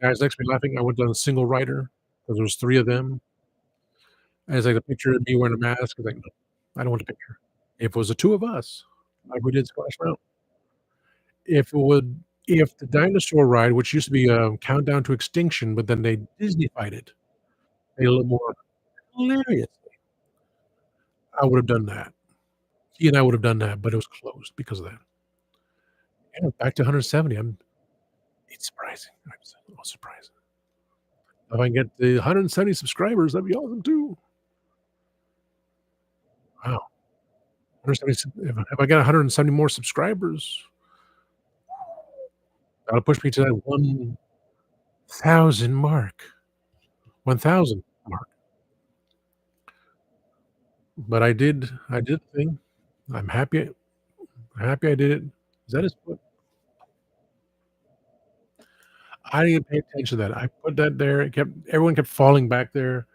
guys next to me laughing, I went on a single rider because there was 3 of them, and it's like a picture of me wearing a mask, it's like, "No, I don't want a picture." If it was the 2 of us, like we did Splash Mountain, if the dinosaur ride, which used to be, Countdown to Extinction, but then they Disneyfied it, made it a little more hilarious, I would have done that. He and I would have done that, but it was closed because of that. Yeah, back to 170, it's surprising. I'm so surprised. If I can get the 170 subscribers, that'd be awesome too. Wow, 170 if I get 170 more subscribers, that'll push me to that 1,000 mark. 1,000 mark. But I did the thing. I'm happy I did it. Is that his foot? I didn't pay attention to that. I put that there, everyone kept falling back there.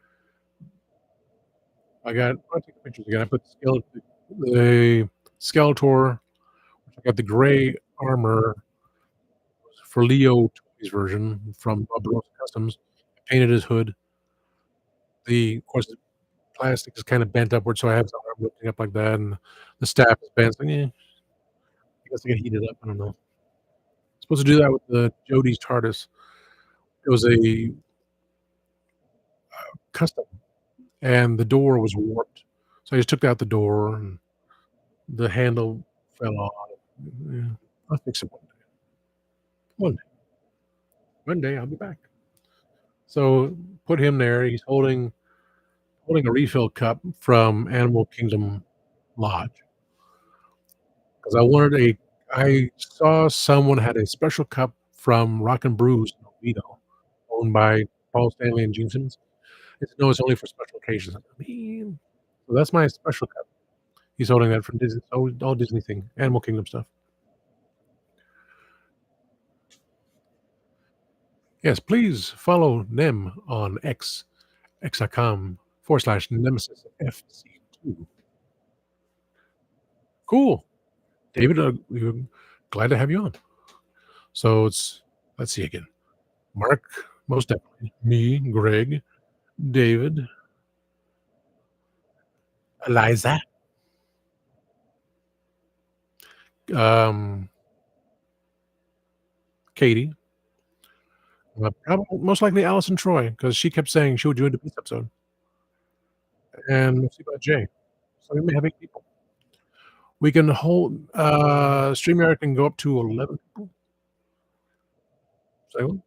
I'll take pictures again. I put the Skeletor, I got the gray armor for Leo Toys version from Barbarossa Customs. Painted his hood. Of course, the plastic is kinda bent upward, so I have his arm lifting up like that, and the staff is bent, so, I guess I can heat it up, I don't know. Supposed to do that with the Jody's TARDIS. It was a custom, and the door was warped, so I just took out the door, and the handle fell off. Yeah, I'll fix it one day. One day. One day, I'll be back. So, put him there, he's holding a refill cup from Animal Kingdom Lodge, 'cause I saw someone had a special cup from Rock and Brews in Oviedo, owned by Paul Stanley and Gene Simmons. They said, "No, it's only for special occasions." I mean, so that's my special cup. He's holding that from Disney, all Disney thing, Animal Kingdom stuff. Yes, please follow Nem on x.com/NemesisFC2. Cool. David, we're glad to have you on. So let's see again. Mark, most definitely. Me, Greg, David, Eliza, um, Katie, most likely Allison Troy, because she kept saying she would do a Denise episode, and let's see about Jay. So we may have 8 people. We can hold, StreamYard can go up to 11 people. So,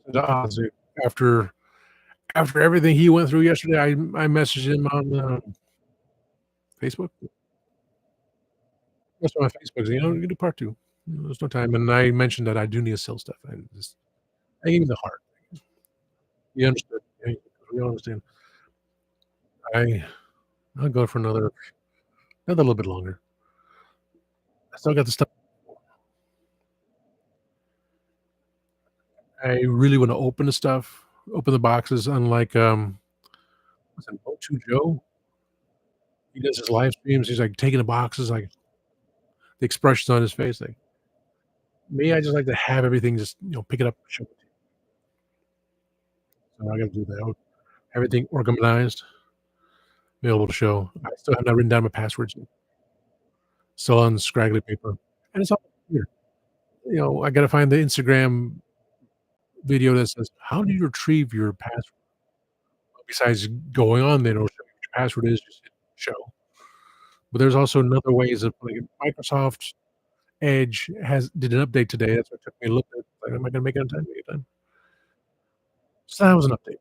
the odds after after everything he went through yesterday, I messaged him on, Facebook. That's on my Facebook, you know, we can do part 2. There's no time, and I mentioned that I do need to sell stuff, and just I gave him the heart. He understood. Yeah, we all understand. I I'll go for another little bit longer. I still got the stuff. I really wanna open the stuff, open the boxes, unlike, what's it, Motu Joe? He does his live streams, he's, like, taking the boxes, like, the expressions on his face, like, me, I just like to have everything just, pick it up, show it to you. So I gotta do that. Everything organized, be able to show. I still have not written down my passwords yet, still on scraggly paper, and it's all here. I gotta find the Instagram video that says, "How do you retrieve your password?" Besides going on there, it'll show you what your password is, just hit show. But there's also another ways of like Microsoft Edge did an update today. That's what took me a little bit. Like, am I gonna make it on time? Make it on. So that was an update,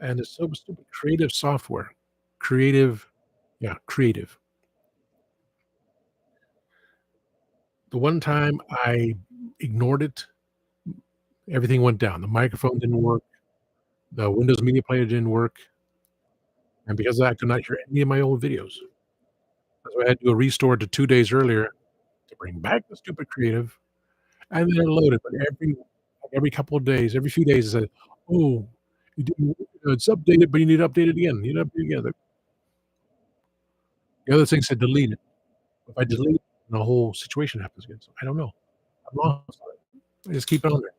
and it's so stupid. Creative software, creative, yeah, creative. The one time I ignored it, everything went down. The microphone didn't work. The Windows Media Player didn't work, and because of that, I could not hear any of my old videos. So I had to do a restore to 2 days earlier to bring back the stupid creative, and then it loaded. But every couple of days, every few days, it said, "Oh, you didn't it's updated, but you need to update it again. You need to update it again." The other thing said delete it. If I delete it, the whole situation happens again. So I don't know. I'm lost on it. I just keep it on there.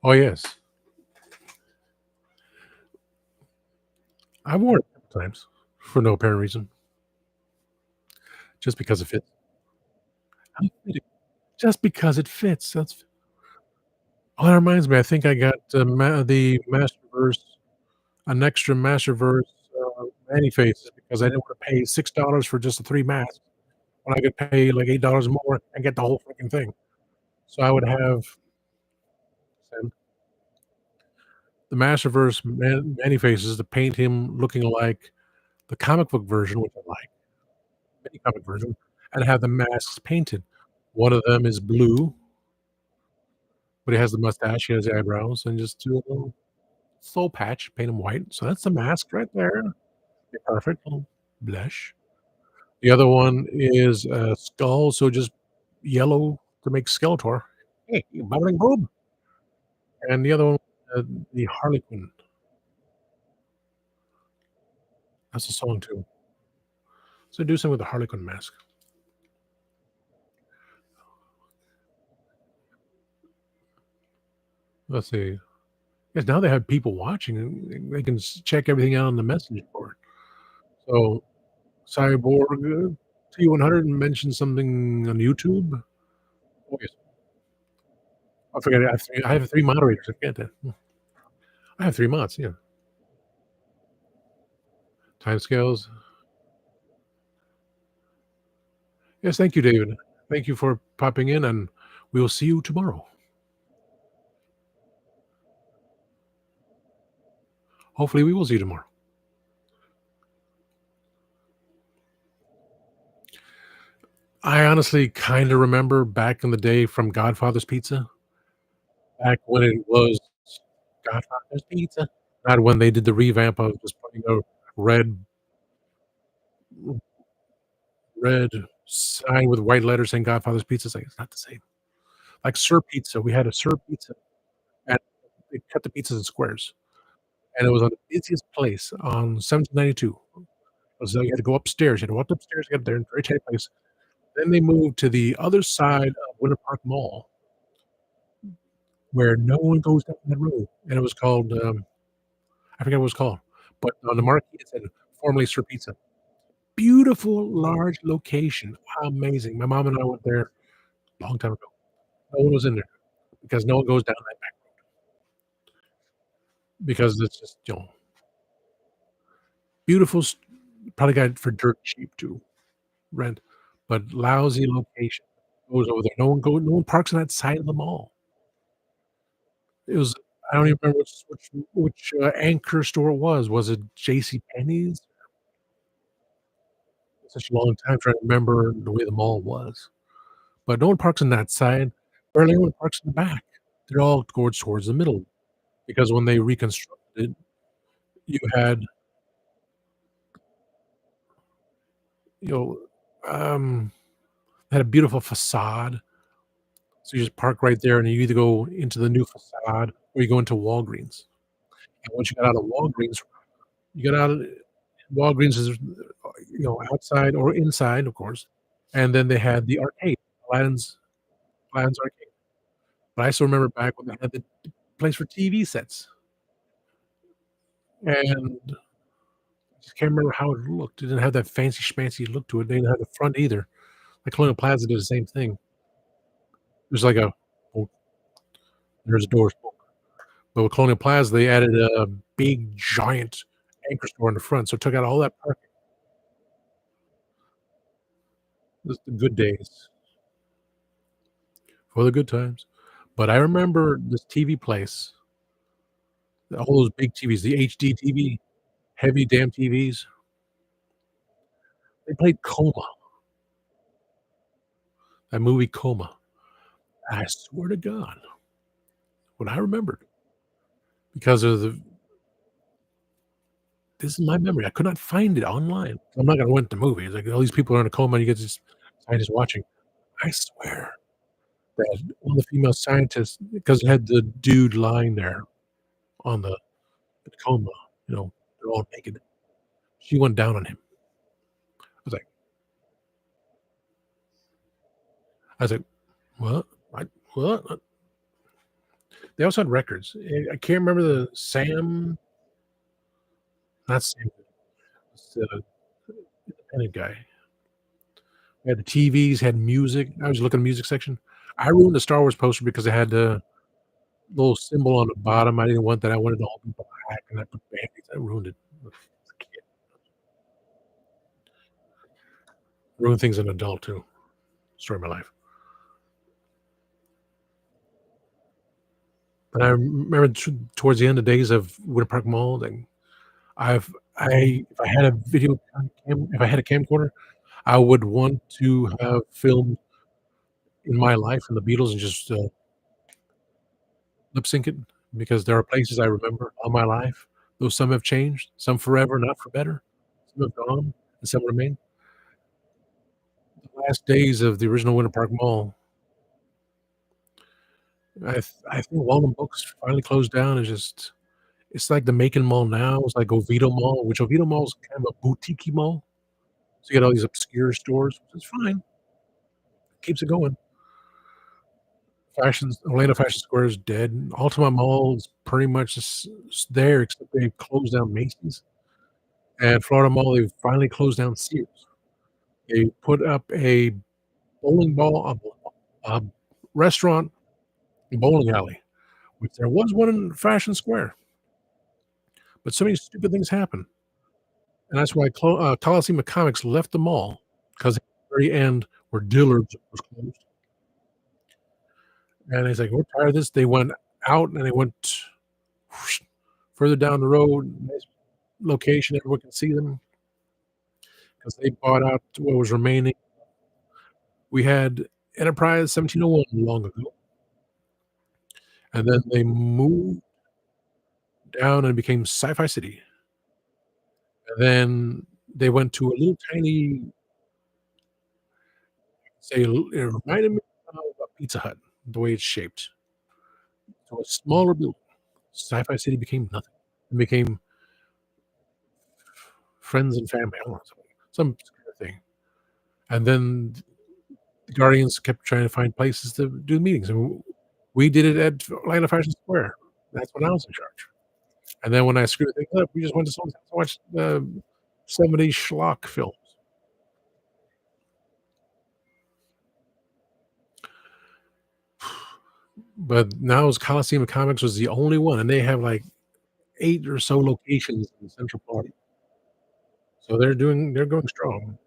Oh, yes. I've worn it a couple times for no apparent reason, just because it fits. How fitting. Just because it fits. Oh, that reminds me, I think I got, the Masterverse an extra Masterverse, Mannyfaces because I didn't wanna pay $6 for just the 3 masks when I could pay, like, $8 more and get the whole freaking thing. So I would have send the Masterverse Mannyfaces to paint him looking like the comic book version, which I like, mini comic version, and have the masks painted. One of them is blue, but he has the mustache, he has the eyebrows, and just do a little soul patch, paint him white. So that's the mask right there. Be perfect, little blush. The other one is a skull, so just yellow to make Skeletor. "Hey, you bubbling boob." And the other one, uh, the Harley Quinn. That's a song too. So do something with the Harley Quinn mask. Let's see. Yes, now they have people watching and they can check everything out on the message board. So Cyborg, T100 mentioned something on YouTube. Oh, yes. I forget I have 3 moderators, I forget that. I have 3 mods, yeah. Timescales. Yes, thank you, David. Thank you for popping in, and we will see you tomorrow. Hopefully, we will see you tomorrow. I honestly kinda remember back in the day from Godfather's Pizza, back when it was Godfather's Pizza, not when they did the revamp of just putting a red red sign with white letters saying Godfather's Pizza. It's like, it's not the same. Like Sir Pizza, we had a Sir Pizza, and they cut the pizzas in squares, and it was on the busiest place on 1792. So you had to go upstairs, you had to walk upstairs to get there, very tight place. Then they moved to the other side of Winter Park Mall, where no one goes down that road, and it was called, I forget what it was called, but on the marquee, it said formerly Sir Pizza. Beautiful, large location, amazing. My mom and I went there a long time ago. No one was in there because no one goes down that back because it's just, beautiful probably got it for dirt cheap to rent. but lousy location. Goes over there. No one parks on that side of the mall. It was I don't even remember which anchor store it was. Was it J.C. Penney's? Such a long time trying to remember the way the mall was. But no one parks on that side. Barely anyone parks in the back. They're all towards the middle because when they reconstructed it, you had, you know, um, had a beautiful facade. So you just park right there and you either go into the new facade or you go into Walgreens. And once you got out of Walgreens, you got out of Walgreens is, outside or inside, of course, and then they had the arcade, Aladdin's Arcade. But I still remember back when they had the place for TV sets, and I just can't remember how it looked. It didn't have that fancy schmancy look to it. They didn't have the front either. Like Colonial Plaza did the same thing. There's like a oh, there's a door. But with Colonial Plaza, they added a big giant anchor store in the front, so it took out all that parking. It was the good days for the good times. But I remember this TV place, all those big TVs, the HD TV, heavy damn TVs. They played Coma, that movie Coma. I swear to God, what I remembered because of the this is my memory. I could not find it online. I'm not gonna rent the movie. It's like all these people are in a coma and you get this scientist watching. I swear that one of the female scientists, because it had the dude lying there on the coma, they're all naked. She went down on him. I was like I was like, "What? I what?" They also had records. I can't remember the Sam not Sam, it's the independent guy. They had the TVs, had music. I was looking at the music section. I ruined the Star Wars poster because it had the little symbol on the bottom. I didn't want that. I wanted it to all be black, and I put band-aids. I ruined it. As a kid. Ruined things as an adult too. Story of my life. But I remember towards the end of days of Winter Park Mall, and if I had a if I had a camcorder, I would want to have filmed in my life and the Beatles and just, lip sync it because there are places I remember all my life, though some have changed, some forever, not for better. Some have gone and some remain. The last days of the original Winter Park Mall, I think Walden Books finally closed down. It's like the Macon Mall now. It's like Oviedo Mall, which Oviedo Mall is kind of a boutique mall. So you get all these obscure stores, which is fine, keeps it going. Orlando Fashion Square is dead. Altamont Mall is pretty much there, except they closed down Macy's. And Florida Mall, they finally closed down Sears. They put up a bowling ball a restaurant bowling alley, which there was one in Fashion Square, but so many stupid things happened, and that's why Coliseum of Comics left the mall 'cause at the very end where Dillard's was closed, and he's like, "We're tired of this." They went out and they went further down the road, nice location, everyone can see them because they bought out what was remaining. We had Enterprise 1701 long ago, and then they moved down and became Sci-Fi City, and then they went to a little tiny it reminded me of a Pizza Hut, the way it's shaped. So a smaller building. Sci-Fi City became nothing. It became friends and family, I don't know, some kind of thing, and then the Guardians kept trying to find places to do meetings, and we did it at Atlanta Fashion Square. That's when I was in charge. And then when I screwed things up, we just went to someone's house to watch the '70s schlock films. But now it's Coliseum Comics was the only one, and they have, like, 8 or so locations in Central Park. So they're going strong.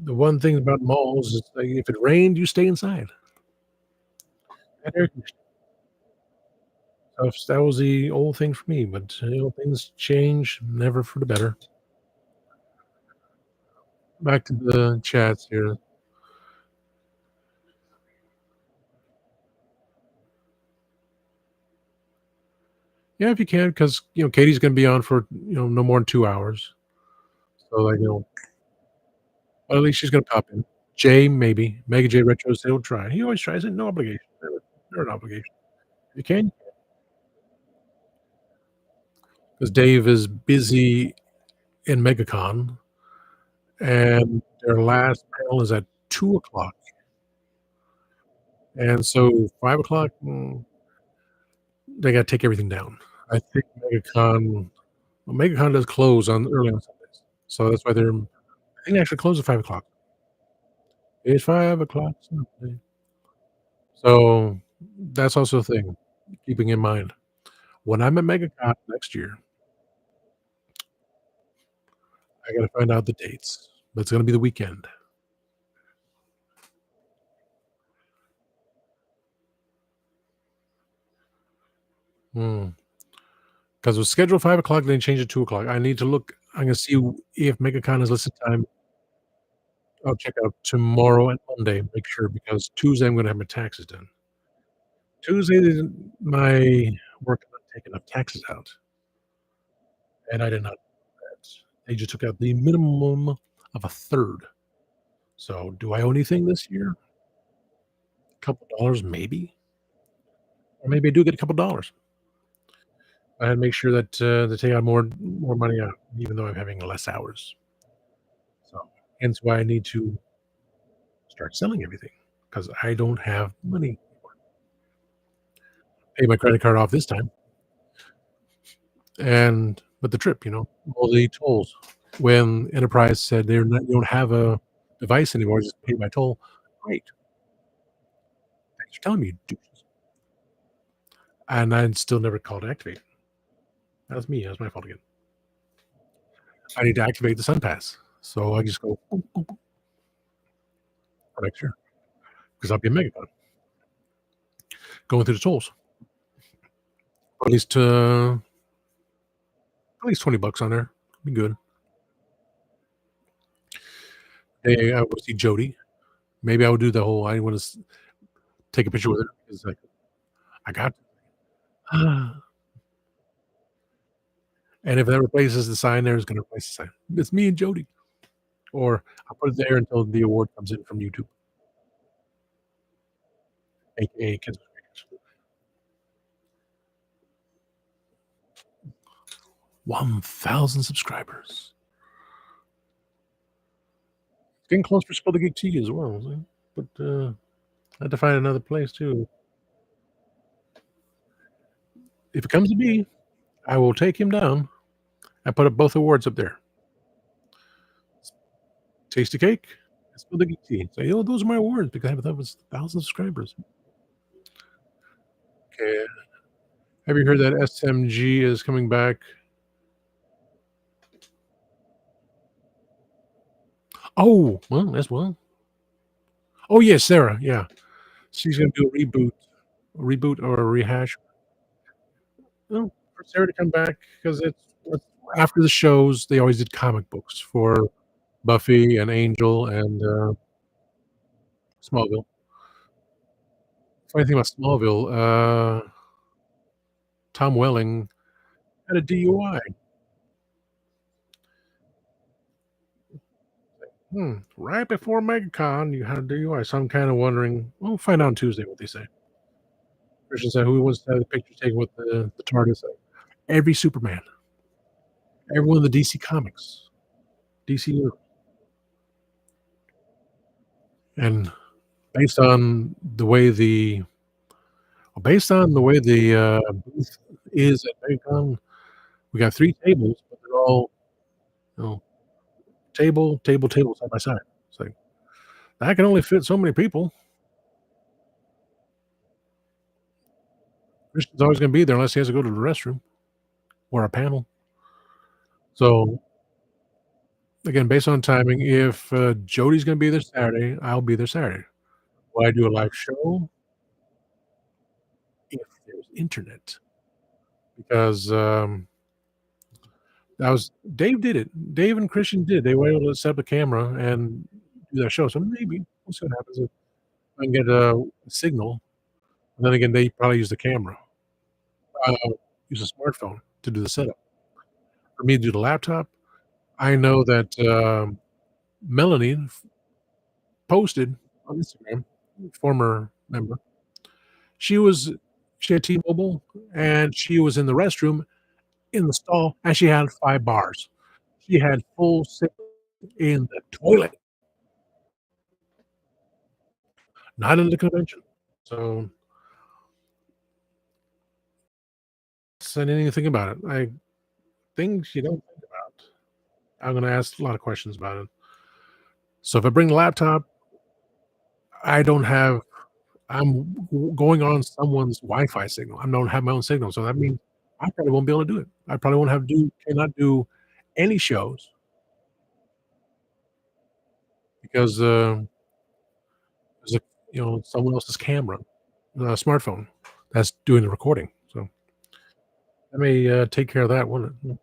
The one thing about malls is, like, if it rained, you stay inside. Had air conditioning. So that was the old thing for me, but, things change, never for the better. Back to the chats here. Yeah, if you can, because Katie's gonna be on for, no more than 2 hours. So, like, well, at least she's gonna pop in. Jay, maybe. Mega J Retro said he'll try. He always tries it, no obligation. Never an obligation. You can, because Dave is busy in MegaCon, and their last panel is at 2 o'clock, and so 5 o'clock, they gotta take everything down. I think MegaCon does close on early on Sundays, so that's why I think they actually close at 5 o'clock. It's 5 o'clock Sunday. So, that's also a thing, keeping in mind. When I'm at MegaCon next year, I gotta find out the dates, but it's gonna be the weekend. Mm, 'Cause it was scheduled 5 o'clock, then changed to 2 o'clock. I need to look. I'm gonna see if MegaCon has listed time. I'll check out tomorrow and Monday, make sure, because Tuesday, I'm gonna have my taxes done. Tuesday, my work had not taken enough taxes out, and I did not do that. They just took out the minimum of a third. So, do I owe anything this year? Couple dollars, maybe? Or maybe I do get a couple dollars. I had to make sure that, they take out more money out, even though I'm having less hours. So, hence why I need to start selling everything, because I don't have money. Pay my credit card off this time, and but the trip, all the tolls. When Enterprise said they're not, you don't have a device anymore, just pay by toll. Great, thanks for telling me, douches. And I still never called to activate. That's me. That's my fault again. I need to activate the SunPass, so I just go boop, boop, boop for next year because I'll be a Megaton going through the tolls. At least $20 on there. Be good. Hey, I will see Jody. Maybe I would do the whole. I want to take a picture with her. It's like I got. And if that replaces the sign, there is going to replace the sign. It's me and Jody. Or I'll put it there until the award comes in from YouTube, aka Kids with Speakers. 1,000 subscribers. It's getting close for Spill the Geek Tea as well. See? But I had to find another place too. If it comes to me, I will take him down and put up both awards up there. Tasty Cake, and Spill the Geek Tea. Say, those are my awards because I have 1,000 subscribers. Okay. Have you heard that SMG is coming back? Oh, well, that's well. Oh, yeah, Sarah. Yeah. She's gonna do a reboot or a rehash. Well, for Sarah to come back because it's after the shows, they always did comic books for Buffy and Angel and, Smallville. Funny thing about Smallville, Tom Welling had a DUI. Right before MegaCon, you had a DUI, so I'm kinda wondering we'll find out on Tuesday what they say. Christian said, "Who wants to have the picture taken with the TARDIS?" Every Superman, everyone in the DC Comics, DC Universe, and based on the way the booth is at MegaCon, we got 3 tables, but they're all, you know, table side by side. It's like, that can only fit so many people. Christian's always gonna be there unless he has to go to the restroom or a panel. So, Again, based on timing, if, Jody's gonna be there Saturday, I'll be there Saturday. Will I do a live show? If there's internet, because, that was Dave did it. Dave and Christian did. They were able to set up a camera and do that show, so maybe we'll see what happens if I can get a signal. And then again, they probably use the camera. Use a smartphone to do the setup. For me to do the laptop, I know that, Melanie posted on Instagram, former member, she was she had T-Mobile, and she was in the restroom in the stall, and she had 5 bars. She had full signal in the toilet, not in the convention. So, said anything about it. Things you don't think about. I'm gonna ask a lot of questions about it. So if I bring the laptop, I don't have I'm going on someone's Wi-Fi signal. I don't have my own signal, so that means I probably won't be able to do it. I probably won't have do cannot do any shows because, there's a someone else's camera, smartphone that's doing the recording. So that may, take care of that, wouldn't it?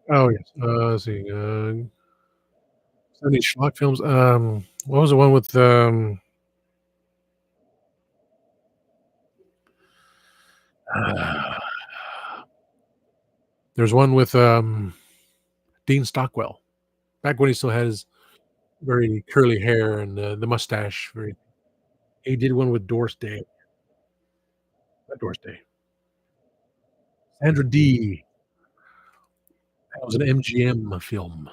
Oh, yes. Let's see, 70 schlock films. What was the one with, there's one with, Dean Stockwell, back when he still had his very curly hair and, the mustache, very he did one with Doris Day. Not Doris Day. Sandra Dee. That was an MGM film.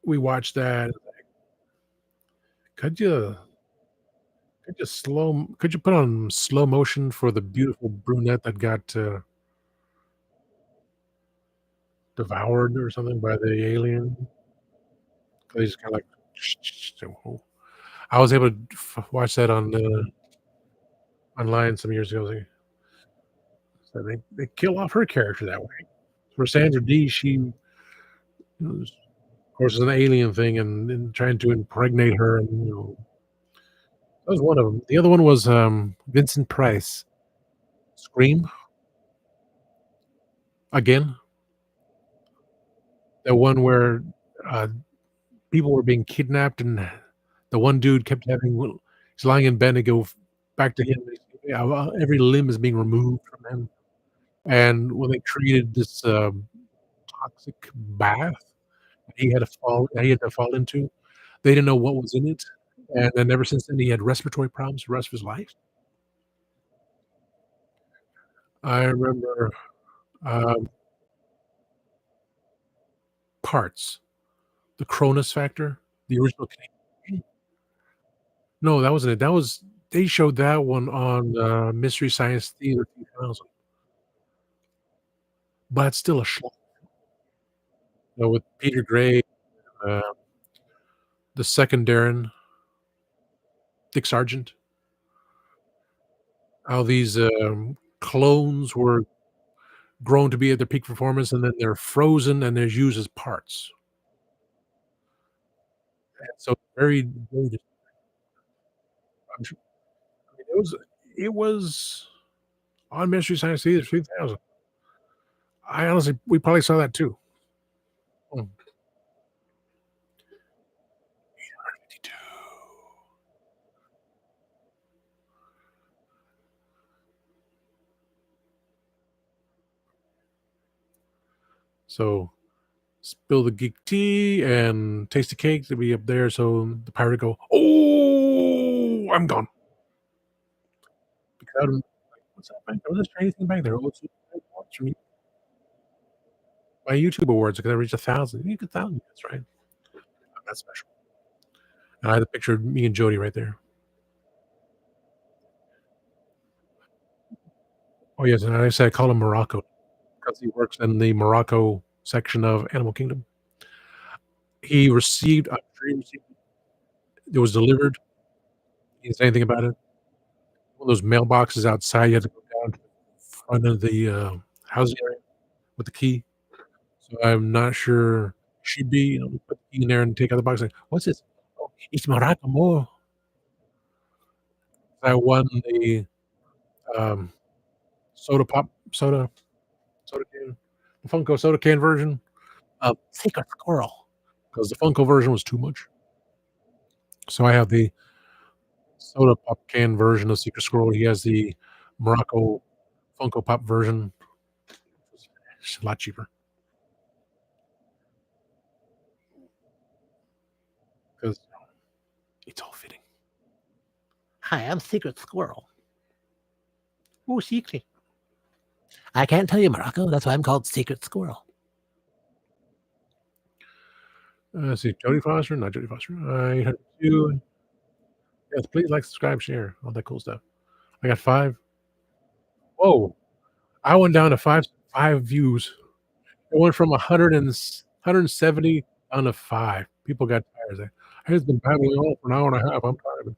We watched that. Could you could you put on slow motion for the beautiful brunette that got, devoured or something by the alien? They just kinda like I was able to watch that on, online some years ago. So they kill off her character that way. For Sandra Dee, she was of course, it's an alien thing and trying to impregnate her and, that was one of them. The other one was, Vincent Price, Scream, again, the one where, uh, people were being kidnapped and the one dude kept having he's lying in bed and go back to him, yeah, well, every limb is being removed from him, and when they created this, toxic bath he had to fall into, they didn't know what was in it, and then ever since then, he had respiratory problems the rest of his life. I remember, um, Parts, The Cronus Factor, the original Canadian. No, that wasn't it, that was they showed that one on, Mystery Science Theater 2000, but it's still a schlock, with Peter Gray, uh, the 2nd Darren, Dick Sargent, how these, clones were grown to be at their peak performance, and then they're frozen and they're used as parts. And so very dis I'm su I mean, it was on Mystery Science Theater 3000. I honestly we probably saw that too. Mm, 52. So, spill the geek tea and taste the cake to be up there, so the pirate go, "Oh, I'm gone." Because I don't what's that back there? What's this anything back there? Oh, it's from my YouTube awards because I reached 1,000. You get 1,000 hits, right? That's special. And I had a picture of me and Jody right there. Oh, yes, and I said I call him Morocco because he works in the Morocco section of Animal Kingdom. He received I'm sure he received it was delivered. He didn't say anything about it. One of those mailboxes outside, you had to go down to the front of the, housing area. with the key. So I'm not sure. Should be, put the key in there and take out the box, like, "What's this?" "Oh, it's Maracamo." I won the, um, soda pop soda can, the Funko soda can version of Secret Squirrel, 'cause the Funko version was too much. So I have the soda pop can version of Secret Squirrel. He has the Morocco Funko Pop version. It's a lot cheaper 'cause it's all fitting. Hi, I'm Secret Squirrel. Ooh, secret. I can't tell you, Morocco. That's why I'm called Secret Squirrel. Let's see, Jodie Foster, not Jodie Foster. 802. Yes, please like, subscribe, share, all that cool stuff. I got 5. Whoa! I went down to 5 views. It went from 170 down to 5. People got tired. They, "Hey, it's been babbling on for an hour and a half. I'm tired."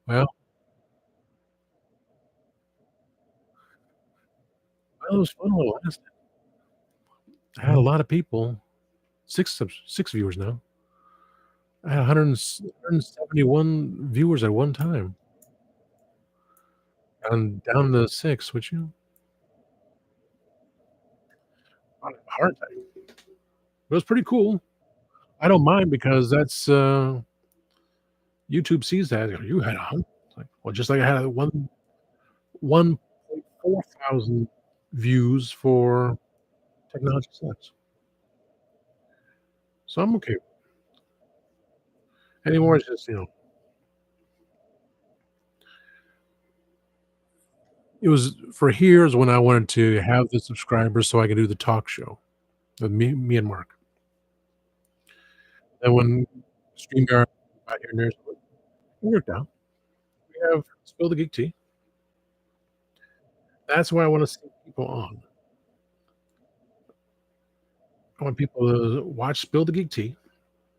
Well, it was fun while it lasted. I had a lot of people, 6 viewers now. I had 171 viewers at one time, and down to 6, which, on a hard time. It was pretty cool. I don't mind because that's, YouTube sees that, they go, "You had a hun," like, well, just like I had a 1.4 thousand views for Technology Sucks. So I'm okay. Anymore, it's just, it was for years when I wanted to have the subscribers so I could do the talk show with me and Mark. And when StreamYard got here and there, so it worked out. We have Spill the Geek Tea. That's why I wanna see people on. I want people to watch Spill the Geek Tea,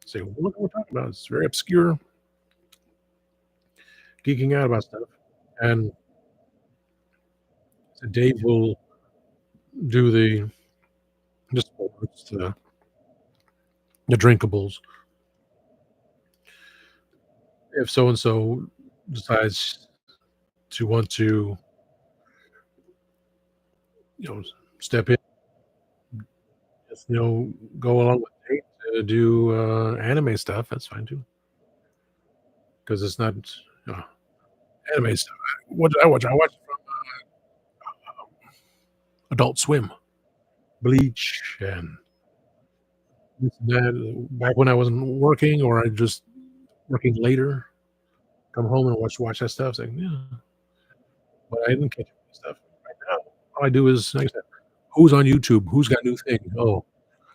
say, "Well, look what we're talking about. It's very obscure, geeking out about stuff." And so Dave will do the just the drinkables. If so and so decides to want to, you know, step in, just, go along with Dave to do, anime stuff, that's fine too. Because it's not, uh, anime stuff. What did I watch? I watched Adult Swim, Bleach, and this and that, back when I wasn't working or I just working later, come home and watch that stuff, saying, "Yeah," but I didn't catch up with stuff. Right now, all I do is, like I said, who's on YouTube? Who's got new thing? Oh,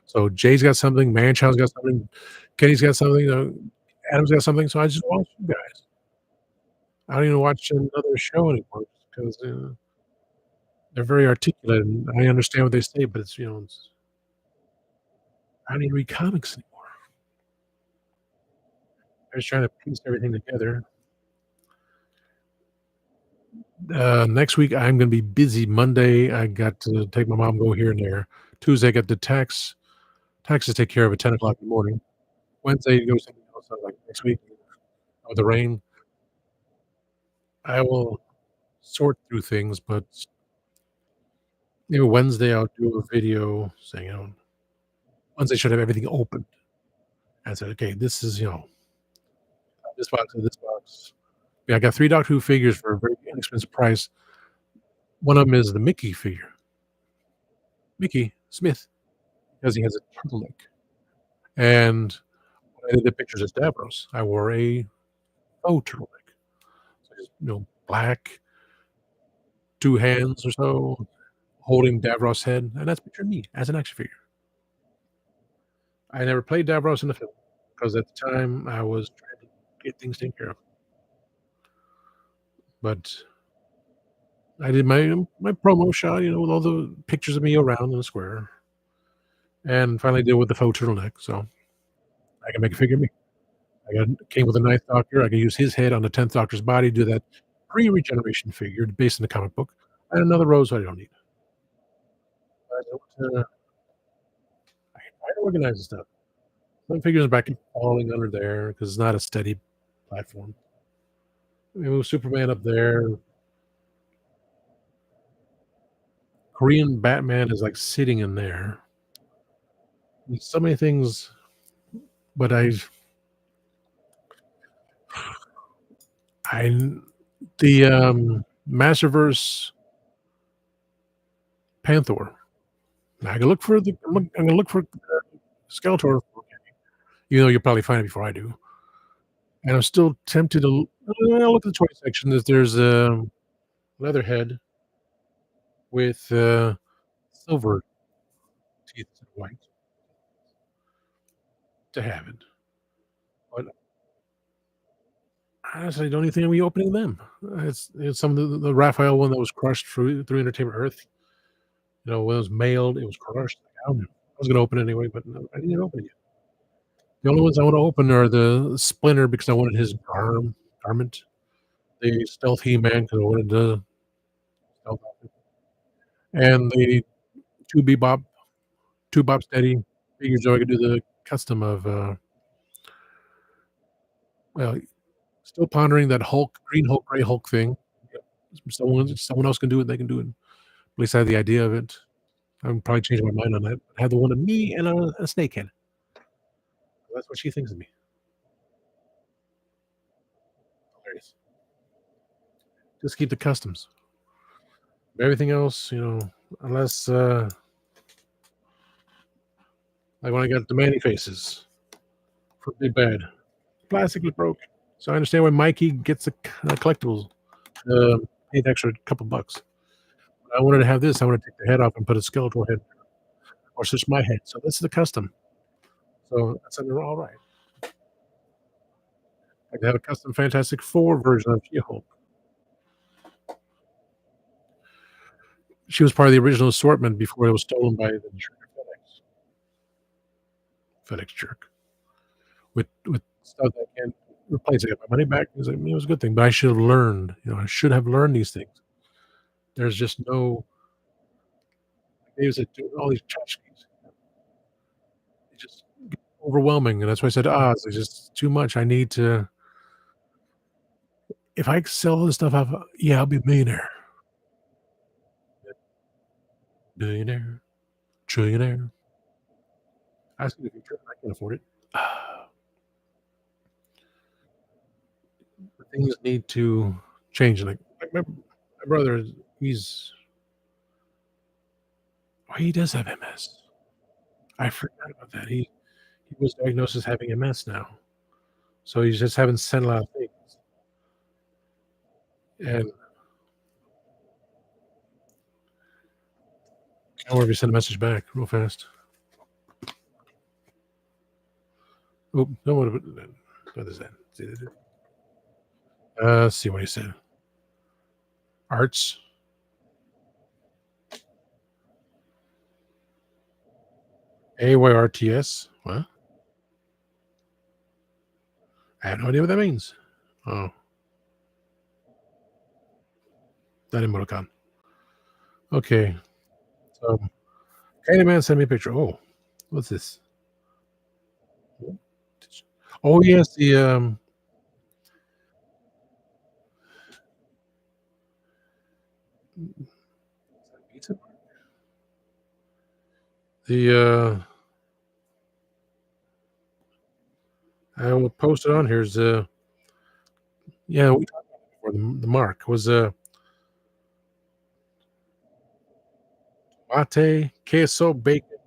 so Jay's got something, Manchow's got something, Kenny's got something, Adam's got something, so I just watch you guys. I don't even watch another show anymore because, they're very articulate and I understand what they say, but it's I don't even read comics anymore. I was trying to piece everything together. Next week, I'm gonna be busy. Monday, I got to take my mom, go here and there. Tuesday, I got the taxes take care of at 10 o'clock in the morning. Wednesday, go something else, like, next week with the rain, I will sort through things, but maybe Wednesday, I'll do a video saying, Wednesday should have everything open and said, "Okay, this is, this box and this box." Yeah, I got 3 Doctor Who figures for a very inexpensive price. One of them is the Mickey figure, Mickey Smith, because he has a turtleneck, and when I did the pictures as Davros, I wore a faux turtleneck. So just, black, 2 hands or so, holding Davros' head, and that's picture me as an action figure. I never played Davros in the film because at the time I was trying to get things taken care of, but I did my promo shot, with all the pictures of me around in the square, and finally did with the faux turtleneck, so I can make a figure of me. I got came with a Ninth Doctor, I can use his head on the 10th Doctor's body, do that pre-regeneration figure based in the comic book, and another rose I don't need. I don't, I organize the stuff. Some figures are back and falling under there because it's not a steady platform. We move Superman up there. Korean Batman is, like, sitting in there. There's so many things, but I the, Masterverse Panther. I can look for the I'm gonna look for Skeletor, even though you'll probably find it before I do. And I'm still tempted to look at the toy section. There's a Leatherhead with, silver teeth instead of white to have it. But honestly, don't even think I'll be opening them. It's some of the Raphael one that was crushed through Entertainment Earth. You know, when it was mailed, it was crushed. I don't know. I was gonna open it anyway, but no, I didn't open it yet. The only ones I wanna open are the Splinter because I wanted his garment, the Stealth He-Man because I wanted the stealth outfit, and the 2 Bebop 2 Bop Steady figures so I could do the custom of, well, still pondering that Hulk, Green Hulk, Gray Hulk thing. Yep. Someone else can do it, they can do it. At least I had the idea of it. I'm probably changing my mind on that. I had the one of me and a snakehead. That's what she thinks of me. Hilarious. Just keep the customs. Everything else, unless, like when I got the Manny faces for Big Bad, plastic was broke. So I understand why Mikey gets the collectibles, paid the extra couple bucks. I wanted to have this. I wanna take the head off and put a Skeletor head or switch my head. So this is the custom. So I said, "They're all right." I could have a custom Fantastic Four version of She-Hulk. She was part of the original assortment before it was stolen by the jerk FedEx jerk with stuff that can't replace it. I got my money back. It was a good thing, but I should have learned, I should have learned these things. There's just no there's all these tchotchkes. It's just overwhelming, and that's why I said, it's just too much. I need to if I sell all this stuff off, yeah, I'll be a millionaire. Billionaire, trillionaire. I see the future. I can't afford it. Things need to change, like my brother, he's he does have MS. I forgot about that. He was diagnosed as having MS now, so he's just having sent a lot of things, and I wonder if he sent a message back real fast. Oh, no, what is that? Let's see what he said. Arts. AYRTS? What? I have no idea what that means. Oh, that emoticon. Okay, so Candyman sent me a picture. Oh, what's this? Oh, yes, pizza? The, I will post it on here is, yeah, we talked about it before, the mark was, mate, queso, bacon,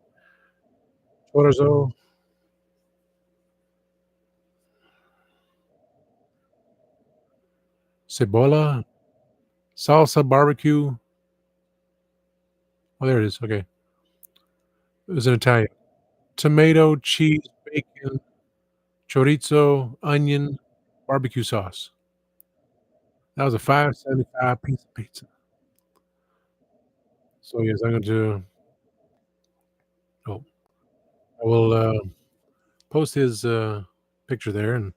chorizo, cebola, salsa, barbecue. Oh, there it is, okay. It was in Italian. Tomato, cheese, bacon, chorizo, onion, barbecue sauce. That was a 5.75 piece of pizza. So, yes, I'm going to oh, I will, post his, picture there and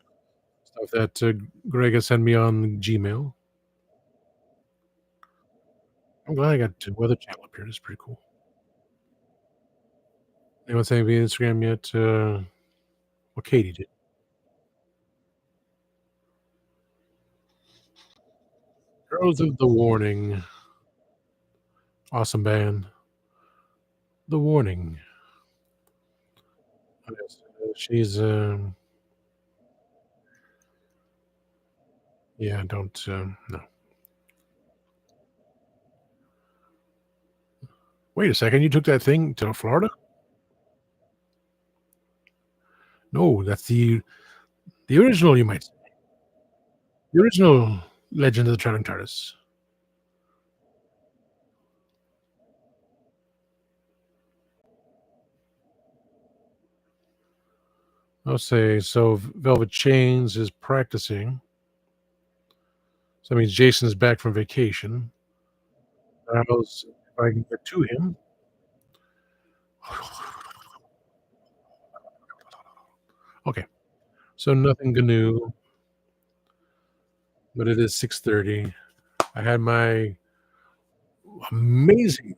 stuff that, Greg has sent me on Gmail. I'm glad I got Weather Channel up here, that's pretty cool. Anyone saying via Instagram yet? What Katie did. Girls of the Warning. Awesome band. The Warning. Yes, she's, yeah, don't, no. Wait a second, you took that thing to Florida? No, that's the original, you might say. The original Legend of the Traveling TARDIS. I'll say, so Velvet Chains is practicing. So that means Jason is back from vacation. How's if I can get to him. Okay, so nothing GNU, but it is 6:30. I had my amazing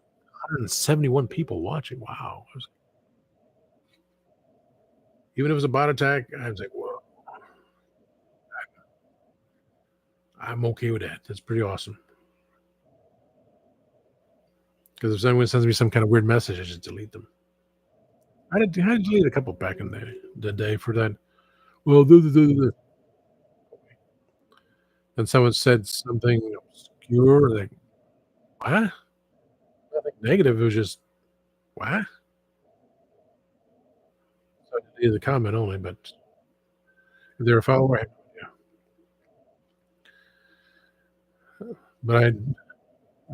171 people watching. Wow. I was even if it was a bot attack, I was like, "Whoa, I'm okay with that." That's pretty awesome. Because if someone sends me some kind of weird message, I just delete them. I delete a couple back in the day for that. Well, and someone said something obscure, like, "What?" Nothing negative, it was just, "What?" So I deleted the comment only, but if they're a follower, yeah. But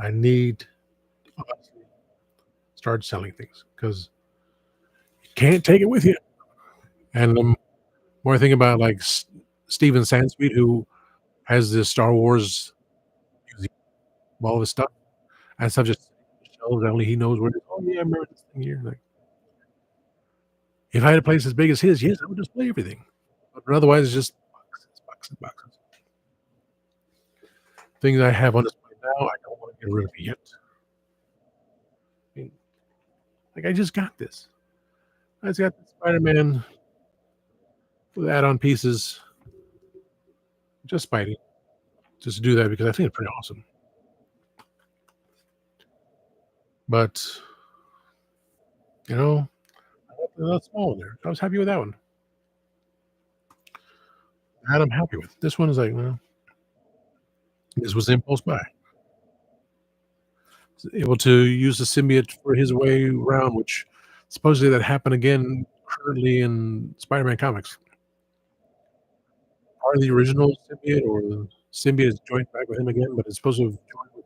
I need honestly start selling things because you can't take it with you. And the more I think about, like, Steven Sansweet, who has this Star Wars museum, all of his stuff, and stuff just shelves that only he knows where it is. "Oh, yeah, I remember this thing here." Like, if I had a place as big as his, yes, I would display everything. But otherwise, it's just boxes, boxes, boxes. Things I have on display now, I don't wanna get rid of yet. I mean, like, I just got this. I just got the Spider-Man with add-on pieces, just Spidey, just to do that because I think it's pretty awesome. But, you know, a lot smaller there. I was happy with that one. That I'm happy with. This one is like, well, this was impulse buy. Able to use the symbiote for his way around, which supposedly that happened again currently in Spider-Man comics. Part of the original symbiote or the symbiote is joined back with him again, but it's supposed to have joined with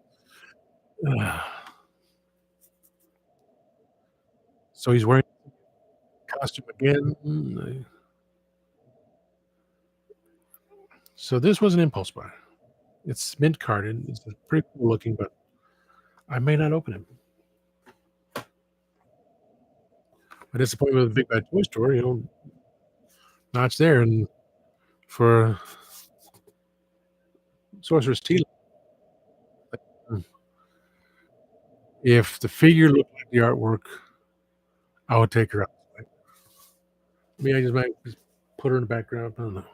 so he's wearing costume again. So this was an impulse buy. It's mint carded. It's pretty cool looking, but I may not open it. My disappointment with Big Bad Toy Store, not there, and for Sorcerer's Tea, if the figure looked like the artwork, I would take her out. Like, maybe I just might just put her in the background. I don't know.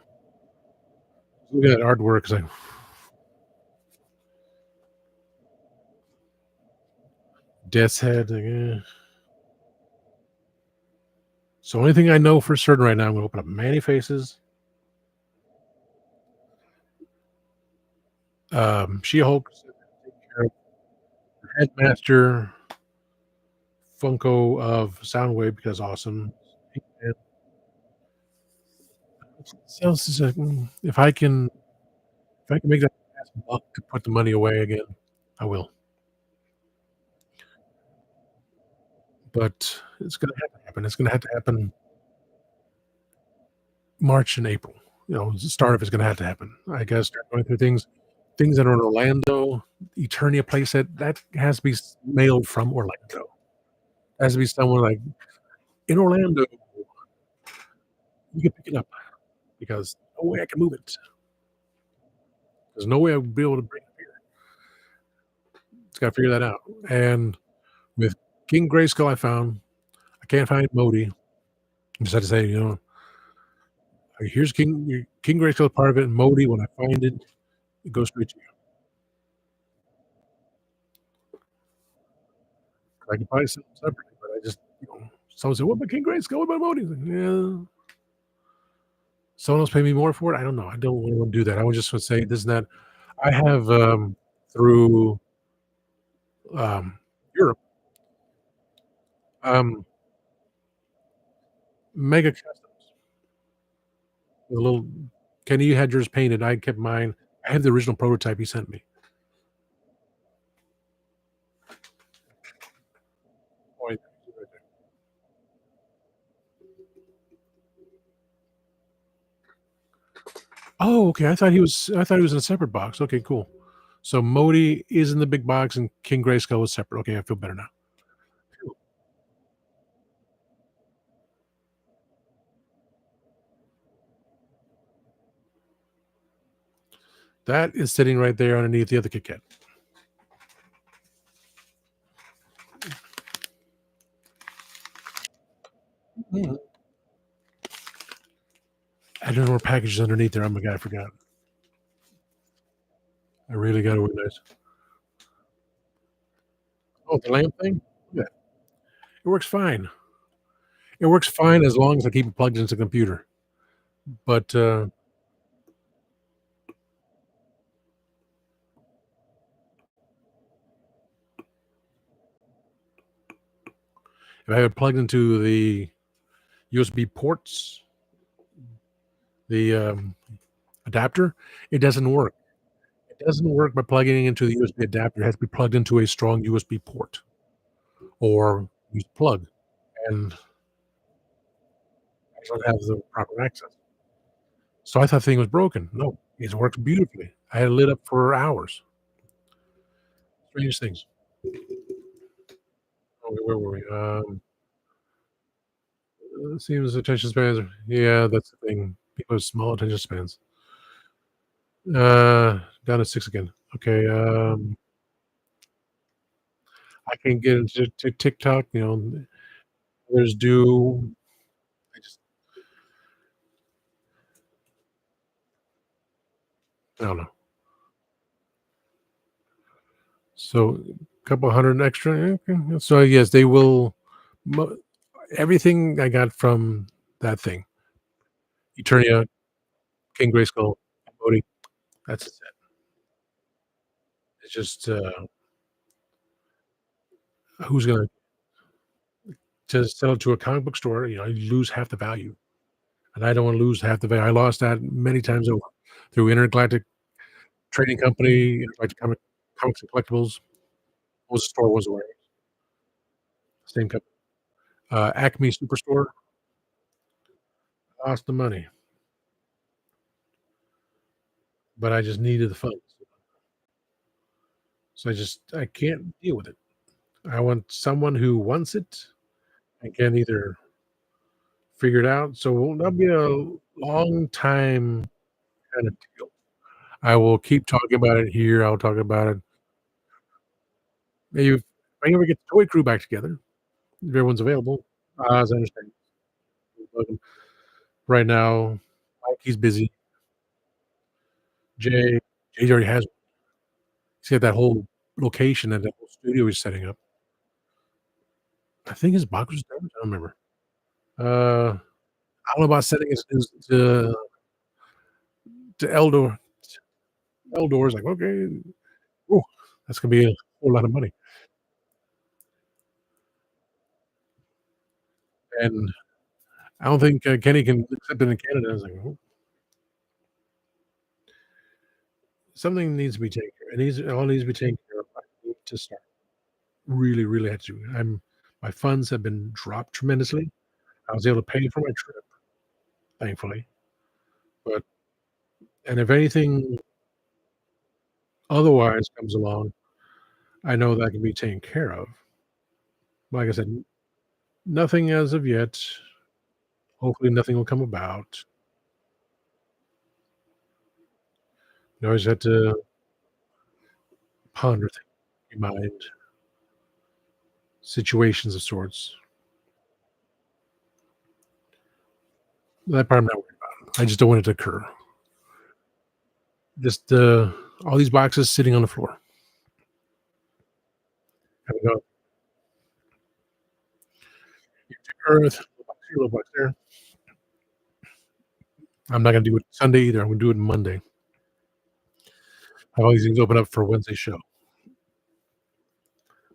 Look at that artwork. It's like Death's Head. Like, eh. So only thing I know for certain right now, I'm gonna open up Manny Faces, She-Hulk, Headmaster, Funko of Soundwave because awesome. And else is like, if I can make that last buck to put the money away again, I will. But it's gonna have to happen. It's gonna have to happen March and April. The start of it's gonna have to happen. I gotta start going through things that are in Orlando, Eternia playset, that has to be mailed from Orlando. Has to be somewhere like in Orlando, you can pick it up because no way I can move it. There's no way I would be able to bring it here. Just gotta figure that out. And with King Grayskull, I found I can't find Modi. I just had to say, here's King Grayskull part of it, and Modi, when I find it, it goes straight to you. I can buy something separately, but I just, someone said, "What about King Grayskull? What about Modi?" Like, yeah. Someone else pay me more for it? I don't know. I don't really wanna do that. I would just wanna say this and that. I have, through, um, Europe, um, Mega Customs, with a little Kenny, you had yours painted, I kept mine. I have the original prototype he sent me. Oh, yeah, right there. Oh, okay, I thought he was in a separate box. Okay, cool. So Modi is in the big box and King Grayskull is separate. Okay, I feel better now. Phew. That is sitting right there underneath the other Kit Kat. Mhm. I don't know more packages underneath there. Oh my god, I forgot. I really gotta organize. Oh, the lamp thing? Yeah, it works fine. It works fine as long as I keep it plugged into the computer. But, if I have it plugged into the USB ports, the, adapter, it doesn't work. It doesn't work by plugging it into the USB adapter. It has to be plugged into a strong USB port or use plug, and I don't have the proper access. So I thought the thing was broken. No, it works beautifully. I had it lit up for hours. Strangest things. Oh, where were we? Seems attention spans yeah, that's the thing. People have small attention spans. Down to 6 again. Okay, I can get into TikTok, there's do I just I don't know. So, couple 100 extra, okay. So, yes, they will mo everything I got from that thing, Eternia, King Grayskull, Bodhi, that's it. It's just, who's gonna just sell it to a comic book store, you lose half the value, and I don't wanna lose half the value. I lost that many times over through Intergalactic Trading Company, Intergalactic Comics and Collectibles. What was the store was away, same company. Acme Superstore, lost the money, but I just needed the funds. So I can't deal with it. I want someone who wants it and can either figure it out. So that'll be a long time kind of deal. I will keep talking about it here. I'll talk about it. Maybe if I ever get the toy crew back together, if everyone's available, as I understand. But right now, Mikey's busy. Jay already has. He's got that whole location and that whole studio he's setting up. I think his box was done. I don't remember. I don't know about setting his to Eldor is like, "Okay, ooh, that's gonna be a whole lot of money." And I don't think, Kenny can accept it in Canada. I was like, "Oh, something needs to be taken care it all needs to be taken care of. I need to start. Really, really have to. My funds have been dropped tremendously. I was able to pay for my trip, thankfully, but and if anything otherwise comes along, I know that can be taken care of. Like I said, nothing as of yet. Hopefully, nothing will come about. You always have to ponder things in your mind, situations of sorts. That part I'm not worried about. I just don't want it to occur. Just, all these boxes sitting on the floor. Have to go earth, little box there. I'm not gonna do it Sunday either. I'm gonna do it Monday. Have all these things open up for Wednesday's show.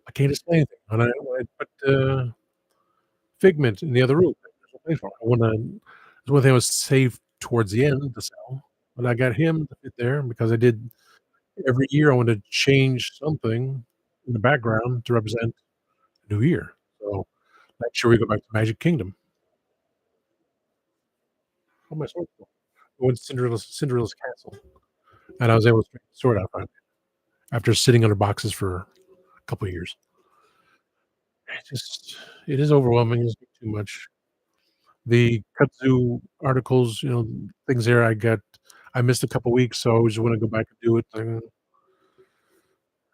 I can't explain anything. When I put, Figment in the other room, there's no place for him. There's one thing I was saved towards the end to sell, but I got him to fit there because I did every year I wanted to change something in the background to represent New Year. So, next year we go back to Magic Kingdom. How am I supposed to? I went to Cinderella's castle, and I was able to sort out finally after sitting under boxes for a couple of years. It is overwhelming, it's too much. The kudzu articles, things there I missed a couple weeks, so I always wanna go back and do it.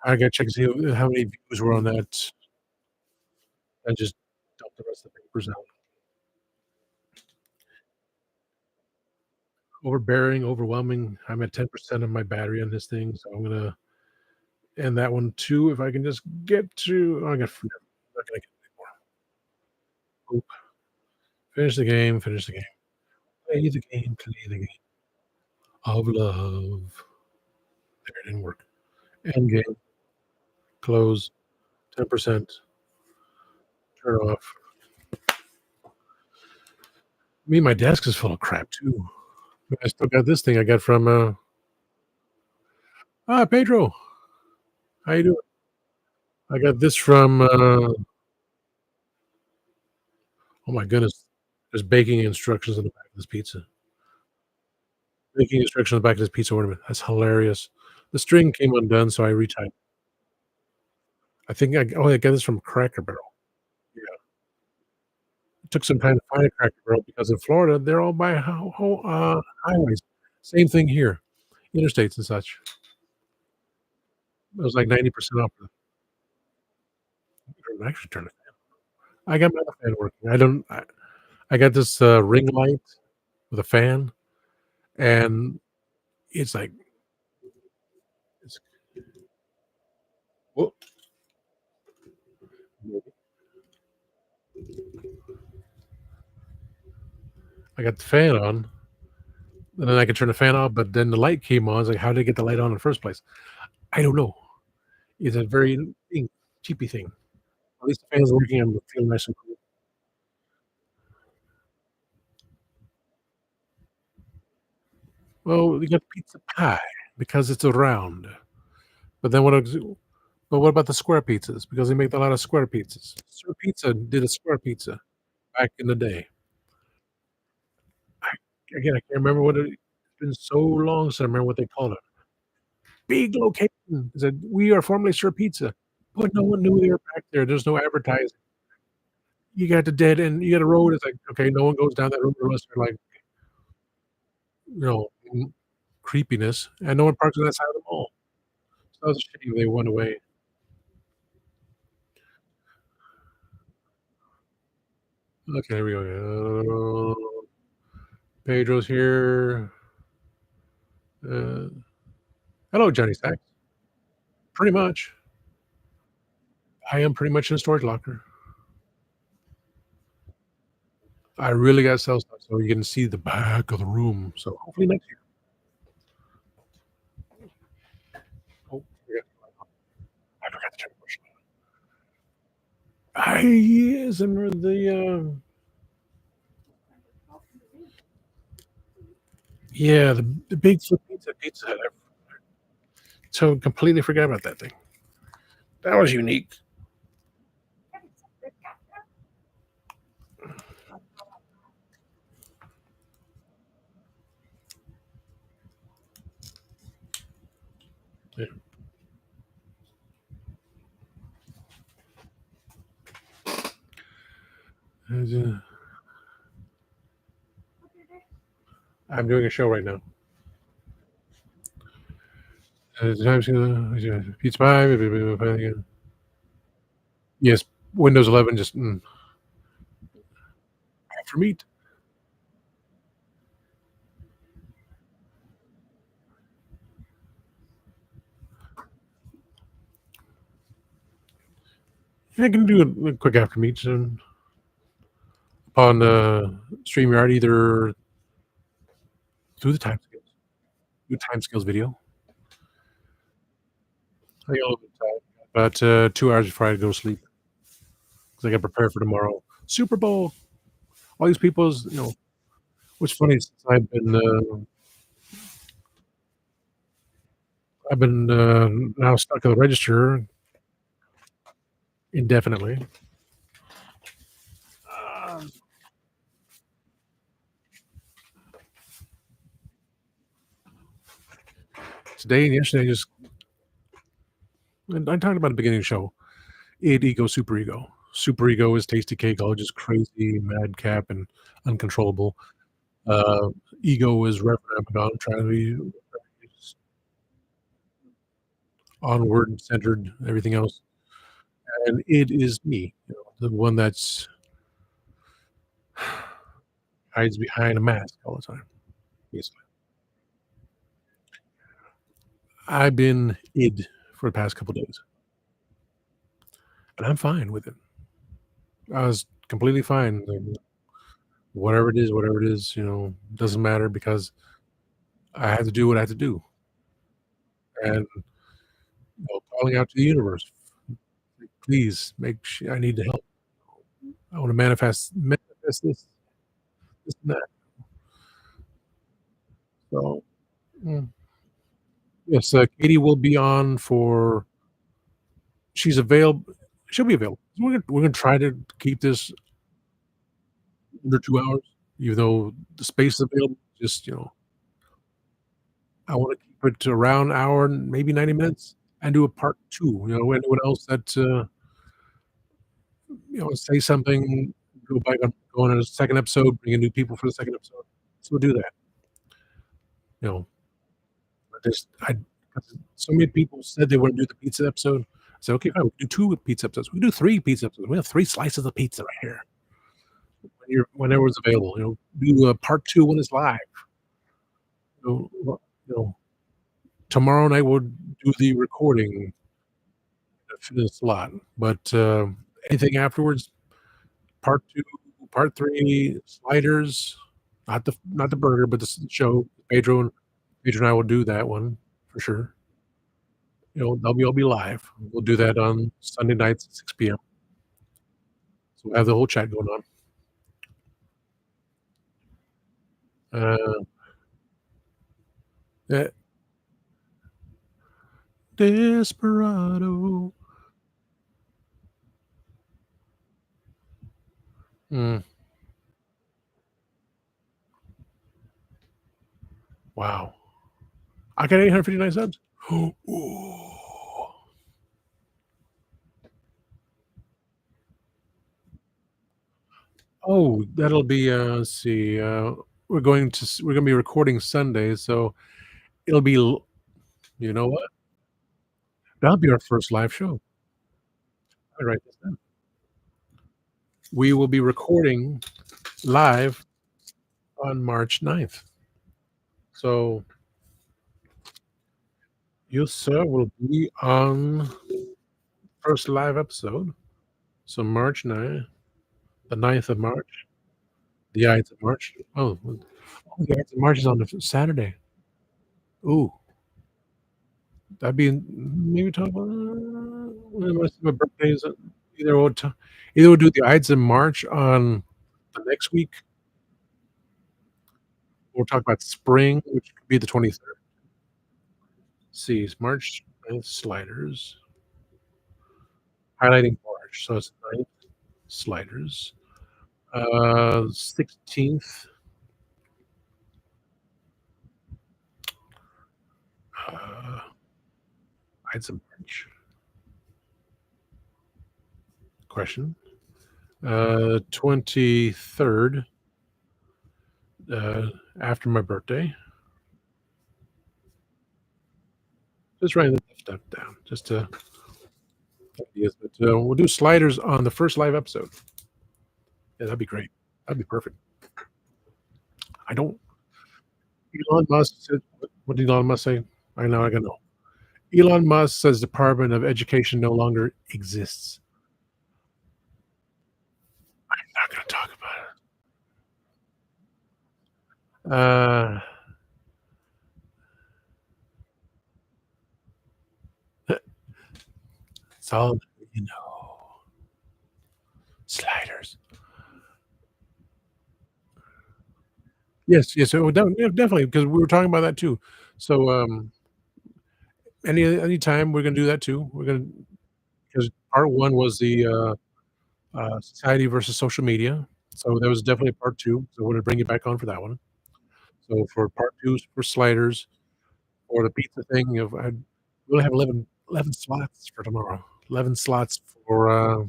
I gotta check and see how many views were on that. I just dumped the rest of the papers out. Overbearing, overwhelming. I'm at 10% of my battery on this thing, so I'm gonna end that one too if I can just get to oh, I got freedom. I'm not gonna get any more. Oop. Finish the game. Play the game, play the game of love. There, it didn't work. End game, close, 10%, turn off. My desk is full of crap too. I still got this thing I got from, Pedro, how you doing? I got this from, oh my goodness, there's baking instructions on the back of this pizza. Baking instructions on the back of this pizza ornament. That's hilarious. The string came undone, so I retyped. I got this from Cracker Barrel. Yeah. It took some time to find a Cracker Barrel because in Florida, they're all by highways. Same thing here, interstates and such. It was like 90% off. Actually turn it. I got my other fan working. I got this, ring light with a fan, and it's like it's whoop. I got the fan on, and then I could turn the fan off, but then the light came on. I was like, "How did I get the light on in the first place?" I don't know. It's a very thing cheapy thing. At least the fan's working, I'm feeling nice and cool. Well, we got pizza pie because it's a round, but then what about the square pizzas? Because they make a lot of square pizzas. Sir Pizza did a square pizza back in the day. I again, I can't remember what it's been so long since I remember what they called it. Big location. It said, "We are formerly Sir Pizza," but no one knew they were back there. There's no advertising. You got the dead end, you got a road, it's like, okay, no one goes down that road unless they're like, you know, creepiness, and no one parks on that side of the mall. So that was a shame they went away. Okay, here we go. Pedro's here. Uh, hello, Johnny Sacks. Pretty much. I am pretty much in a storage locker. I really gotta sell stuff so you can see the back of the room. So hopefully next year. Oh, I forgot to turn the push. I yes, I remember yeah, the Bigfoot Pizza Hut. I so completely forgot about that thing. That was unique. Yeah. I'm doing a show right now. Pizza pie. Yes, Windows 11 just after meat. I can do a quick after meet soon on StreamYard, either through the time scales, through time scales video. I get a little bit tired. About 2 hours before I go to sleep because I got to prepare for tomorrow. Super Bowl. All these people's, what's funny is I've been now stuck at the register indefinitely. Uh, Today and yesterday, just and I talked about at the beginning of the show. Id, ego, super ego. Super ego is Tasty Cake, all just crazy, madcap, and uncontrollable. Uh, Ego is Reverend Abaddon, trying to be onward, centered, everything else. And it is me, the one that's hides behind a mask all the time. Basically, I've been id for the past couple days, and I'm fine with it. I was completely fine. Whatever it is, doesn't matter because I have to do what I have to do, and calling out to the universe, please make sure I need the help. I want to manifest this, and that. So, mm, yes, Katie will be on for. She's available. She'll be available. We're gonna try to keep this under 2 hours, even though the space is available. Just I want to keep it to around an hour and maybe 90 minutes, and do a part two. Anyone else that say something, go on a second episode, bring in new people for the second episode. So we'll do that. You know, I just I 'cause so many people said they want to do the pizza episode. I said, okay, fine, we can do two pizza episodes. We can do three pizza episodes. We have three slices of pizza right here. Whenever it's available. Do part two when it's live. You know, tomorrow night we'll do the recording for the slot. But anything afterwards, part two, part three, sliders, not the burger, but the show. Pedro and I will do that one for sure. They'll be live. We'll do that on Sunday nights at 6 p.m. So we'll have the whole chat going on. Uh, eh, Desperado. Mm, wow. I got 859 subs. Ooh. Oh, that'll be, let's see, we're gonna be recording Sunday, so it'll be l you know what? That'll be our first live show. I write this down. We will be recording live on March 9th. So, you, sir, will be on first live episode. So March 9th, the 9th of March, the 9th of March. The 9th of March is on a Saturday. Ooh, that'd be maybe talk about when my birthday is. Either we'll t either we'll do the Ides of March on the next week, or we'll talk about spring, which could be the 23rd. See, it's March 9th sliders, highlighting March, so it's 9th sliders. 16th, uh, Ides of March. Question. 23rd, uh, after my birthday. Just writing that stuff down, just to ideas, but, we'll do sliders on the first live episode. Yeah, that'd be great. That'd be perfect. I don't Elon Musk said what did Elon Musk say? I know, I gotta know. Elon Musk says Department of Education no longer exists. Uh, it's all you know, sliders. Yes, yes, so yeah, definitely, because we were talking about that too. So, anytime we're gonna do that too. We're gonna because part 1 was the, society versus social media. So there was definitely part 2, so we're gonna bring you back on for that one. So for part 2 for sliders, or the pizza thing, if I'd we'll have 11 slots for tomorrow. 11 slots for,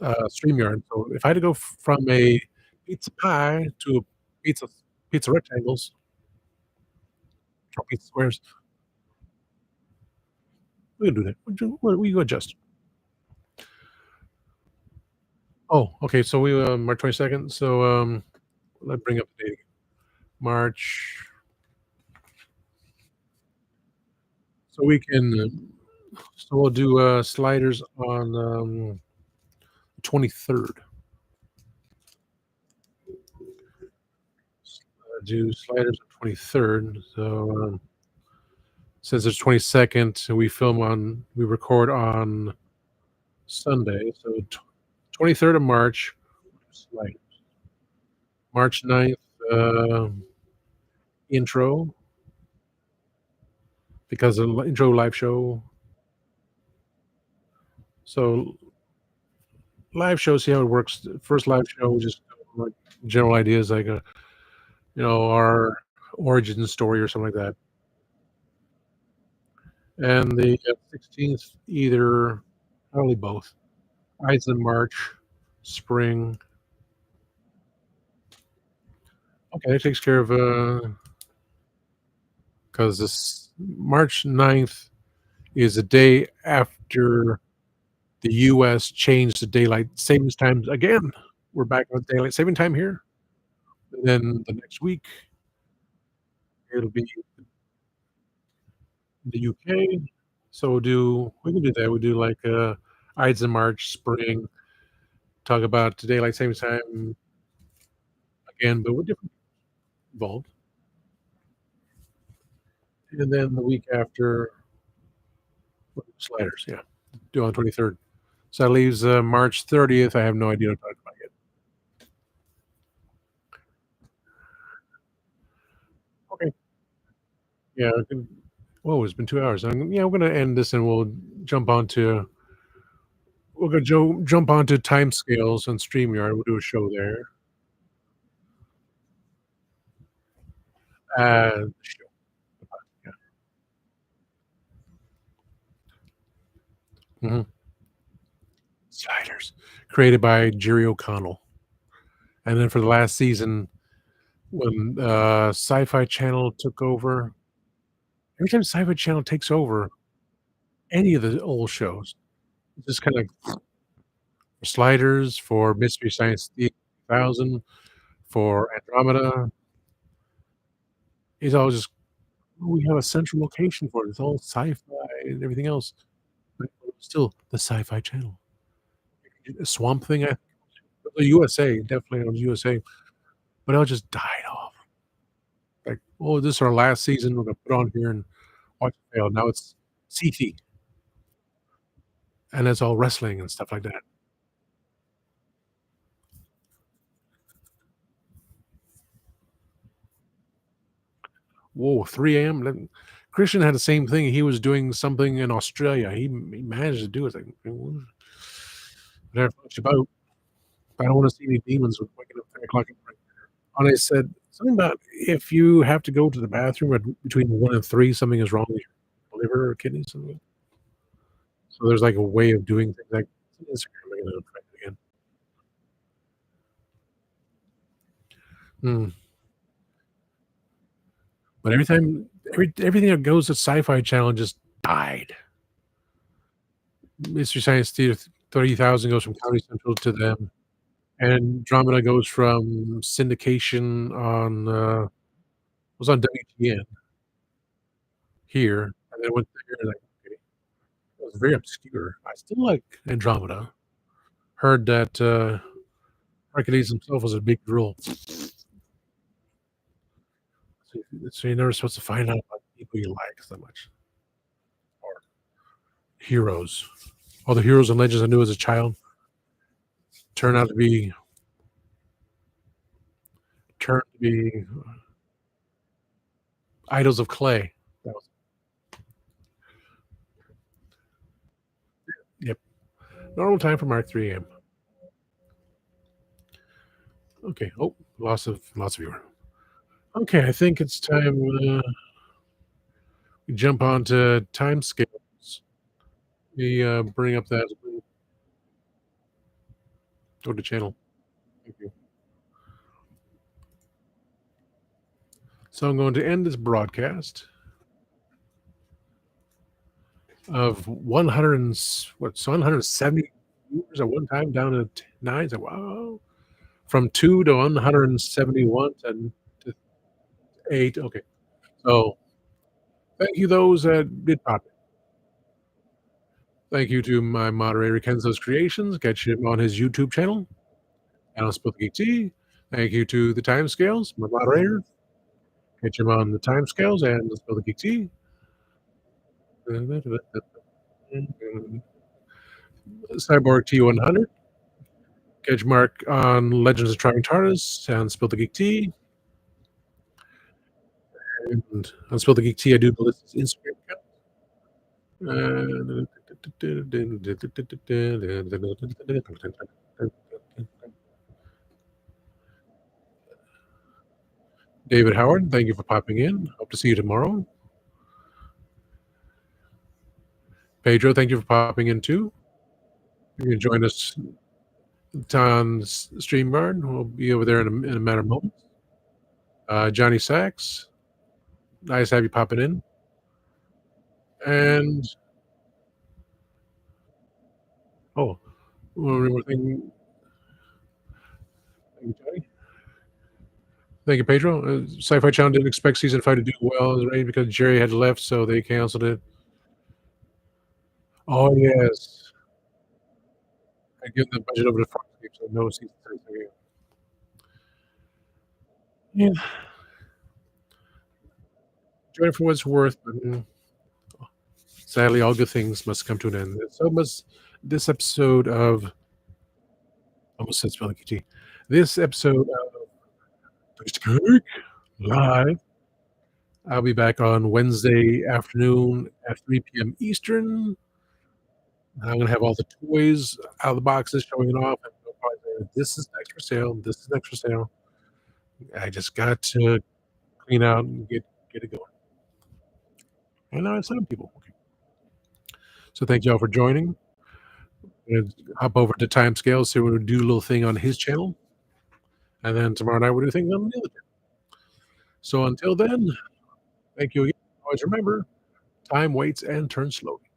StreamYard. So if I had to go from a pizza pie to a pizza rectangles or pizza squares, we can do that. We can adjust. Oh, okay, so March 22nd, so, let's bring up the date again. March so we can, so we'll do, sliders on, 23rd. Do sliders on 23rd, so, since it's 22nd, we record on Sunday, so 23rd of March, sliders. March 9th, intro, because of intro live show. So live show, see how it works. First live show, we just go like general ideas like, our origin story or something like that. And the 16th, either probably both. Ides in March, spring. Okay, that takes care of, because this March 9th is the day after the US changed the daylight savings times again. We're back on daylight saving time here. And then the next week, it'll be the UK. So we can do that. We do like, Ides in March, spring, talk about the daylight savings time again, but with different involved. And then the week after, sliders, yeah, do on 23rd. So that leaves, March 30th. I have no idea what to talk about yet. Okay. Yeah, I can whoa, it's been 2 hours. Yeah, we're gonna end this and jump onto we'll go jump onto timescales on StreamYard. We'll do a show there. Show, yeah. Mhm. Sliders, created by Jerry O'Connell. And then for the last season, when, Sci-Fi Channel took over every time Sci-Fi Channel takes over any of the old shows, it's just kinda for Sliders, for Mystery Science Theater 3000, for Andromeda, it's all just we have a central location for it. It's all sci-fi and everything else, but still the Sci-Fi Channel. Swamp Thing, the USA, definitely on USA, but it all just died off. Like, "Oh, this is our last season. We're gonna put on here and watch it fail." Now it's CT, and it's all wrestling and stuff like that. Whoa, 3 AM? Then Christian had the same thing. He was doing something in Australia. He managed to do it. Like, whatever it's about. I don't wanna see any demons with waking up 3 o'clock in the morning. And I said something about if you have to go to the bathroom at between 1 and 3, something is wrong with your liver or kidneys, something. So there's like a way of doing things like Instagram, I gotta try it again. Mm, but everything that goes to Sci-Fi Channel just died. Mystery Science Theater 30,000 goes from Comedy Central to them, and Andromeda goes from syndication on, was on WGN here, and then went there, like, okay, it was very obscure. I still like Andromeda. Heard that, Hercules himself was a big drool. So you're never supposed to find out about people you like so much, or heroes. All the heroes and legends I knew as a child turn out to be turned to be idols of clay. That was Yep. Normal time for Mark 3 AM. Okay. Oh, lots of viewer. Okay, I think it's time, we jump onto timescales. We, bring up that go to channel. Thank you. So I'm going to end this broadcast of 100 and what, so 170 viewers at one time down to 9. So wow. From 2 to 171 to 8. Okay. So thank you those that did pop in. Thank you to my moderator, Kenzo's Creations. Catch him on his YouTube channel, and on Split the Geek Tea. Thank you to the Timescales, my moderator. Catch him on the Timescales and the Split the Geek Tea. Cyborg T100. Catch Mark on Legends of Trying TARDIS and Spill the Geek Tea. And on Spill the Geek Tea, I do Ballista's Instagram account. David Howard, thank you for popping in. Hope to see you tomorrow. Pedro, thank you for popping in too. You can join us on StreamYard. We'll be over there in a matter of moments. Johnny Sachs, nice to have you popping in. And one more thing. Thank you, Johnny. Thank you, Pedro. Sci-Fi Channel didn't expect season 5 to do well, right? Because Jerry had left, so they canceled it. Oh yes, I give the budget over to Fox, so no season 3. Yeah, enjoy it for what it's worth, but sadly, all good things must come to an end. So must this episode of almost said Spelling Tea. This episode of Geek Live. I'll be back on Wednesday afternoon at 3 p.m. Eastern. I'm gonna have all the toys out of the boxes showing it off. And they'll probably say, this is next for sale. This is next for sale. I just got to clean out and get it going. And now it's some people. Okay. So thank you all for joining. And hop over to Timescale, so we'll do a little thing on his channel. And then tomorrow night we'll do things on the other channel. So until then, thank you again. Always remember, time waits and turns slowly.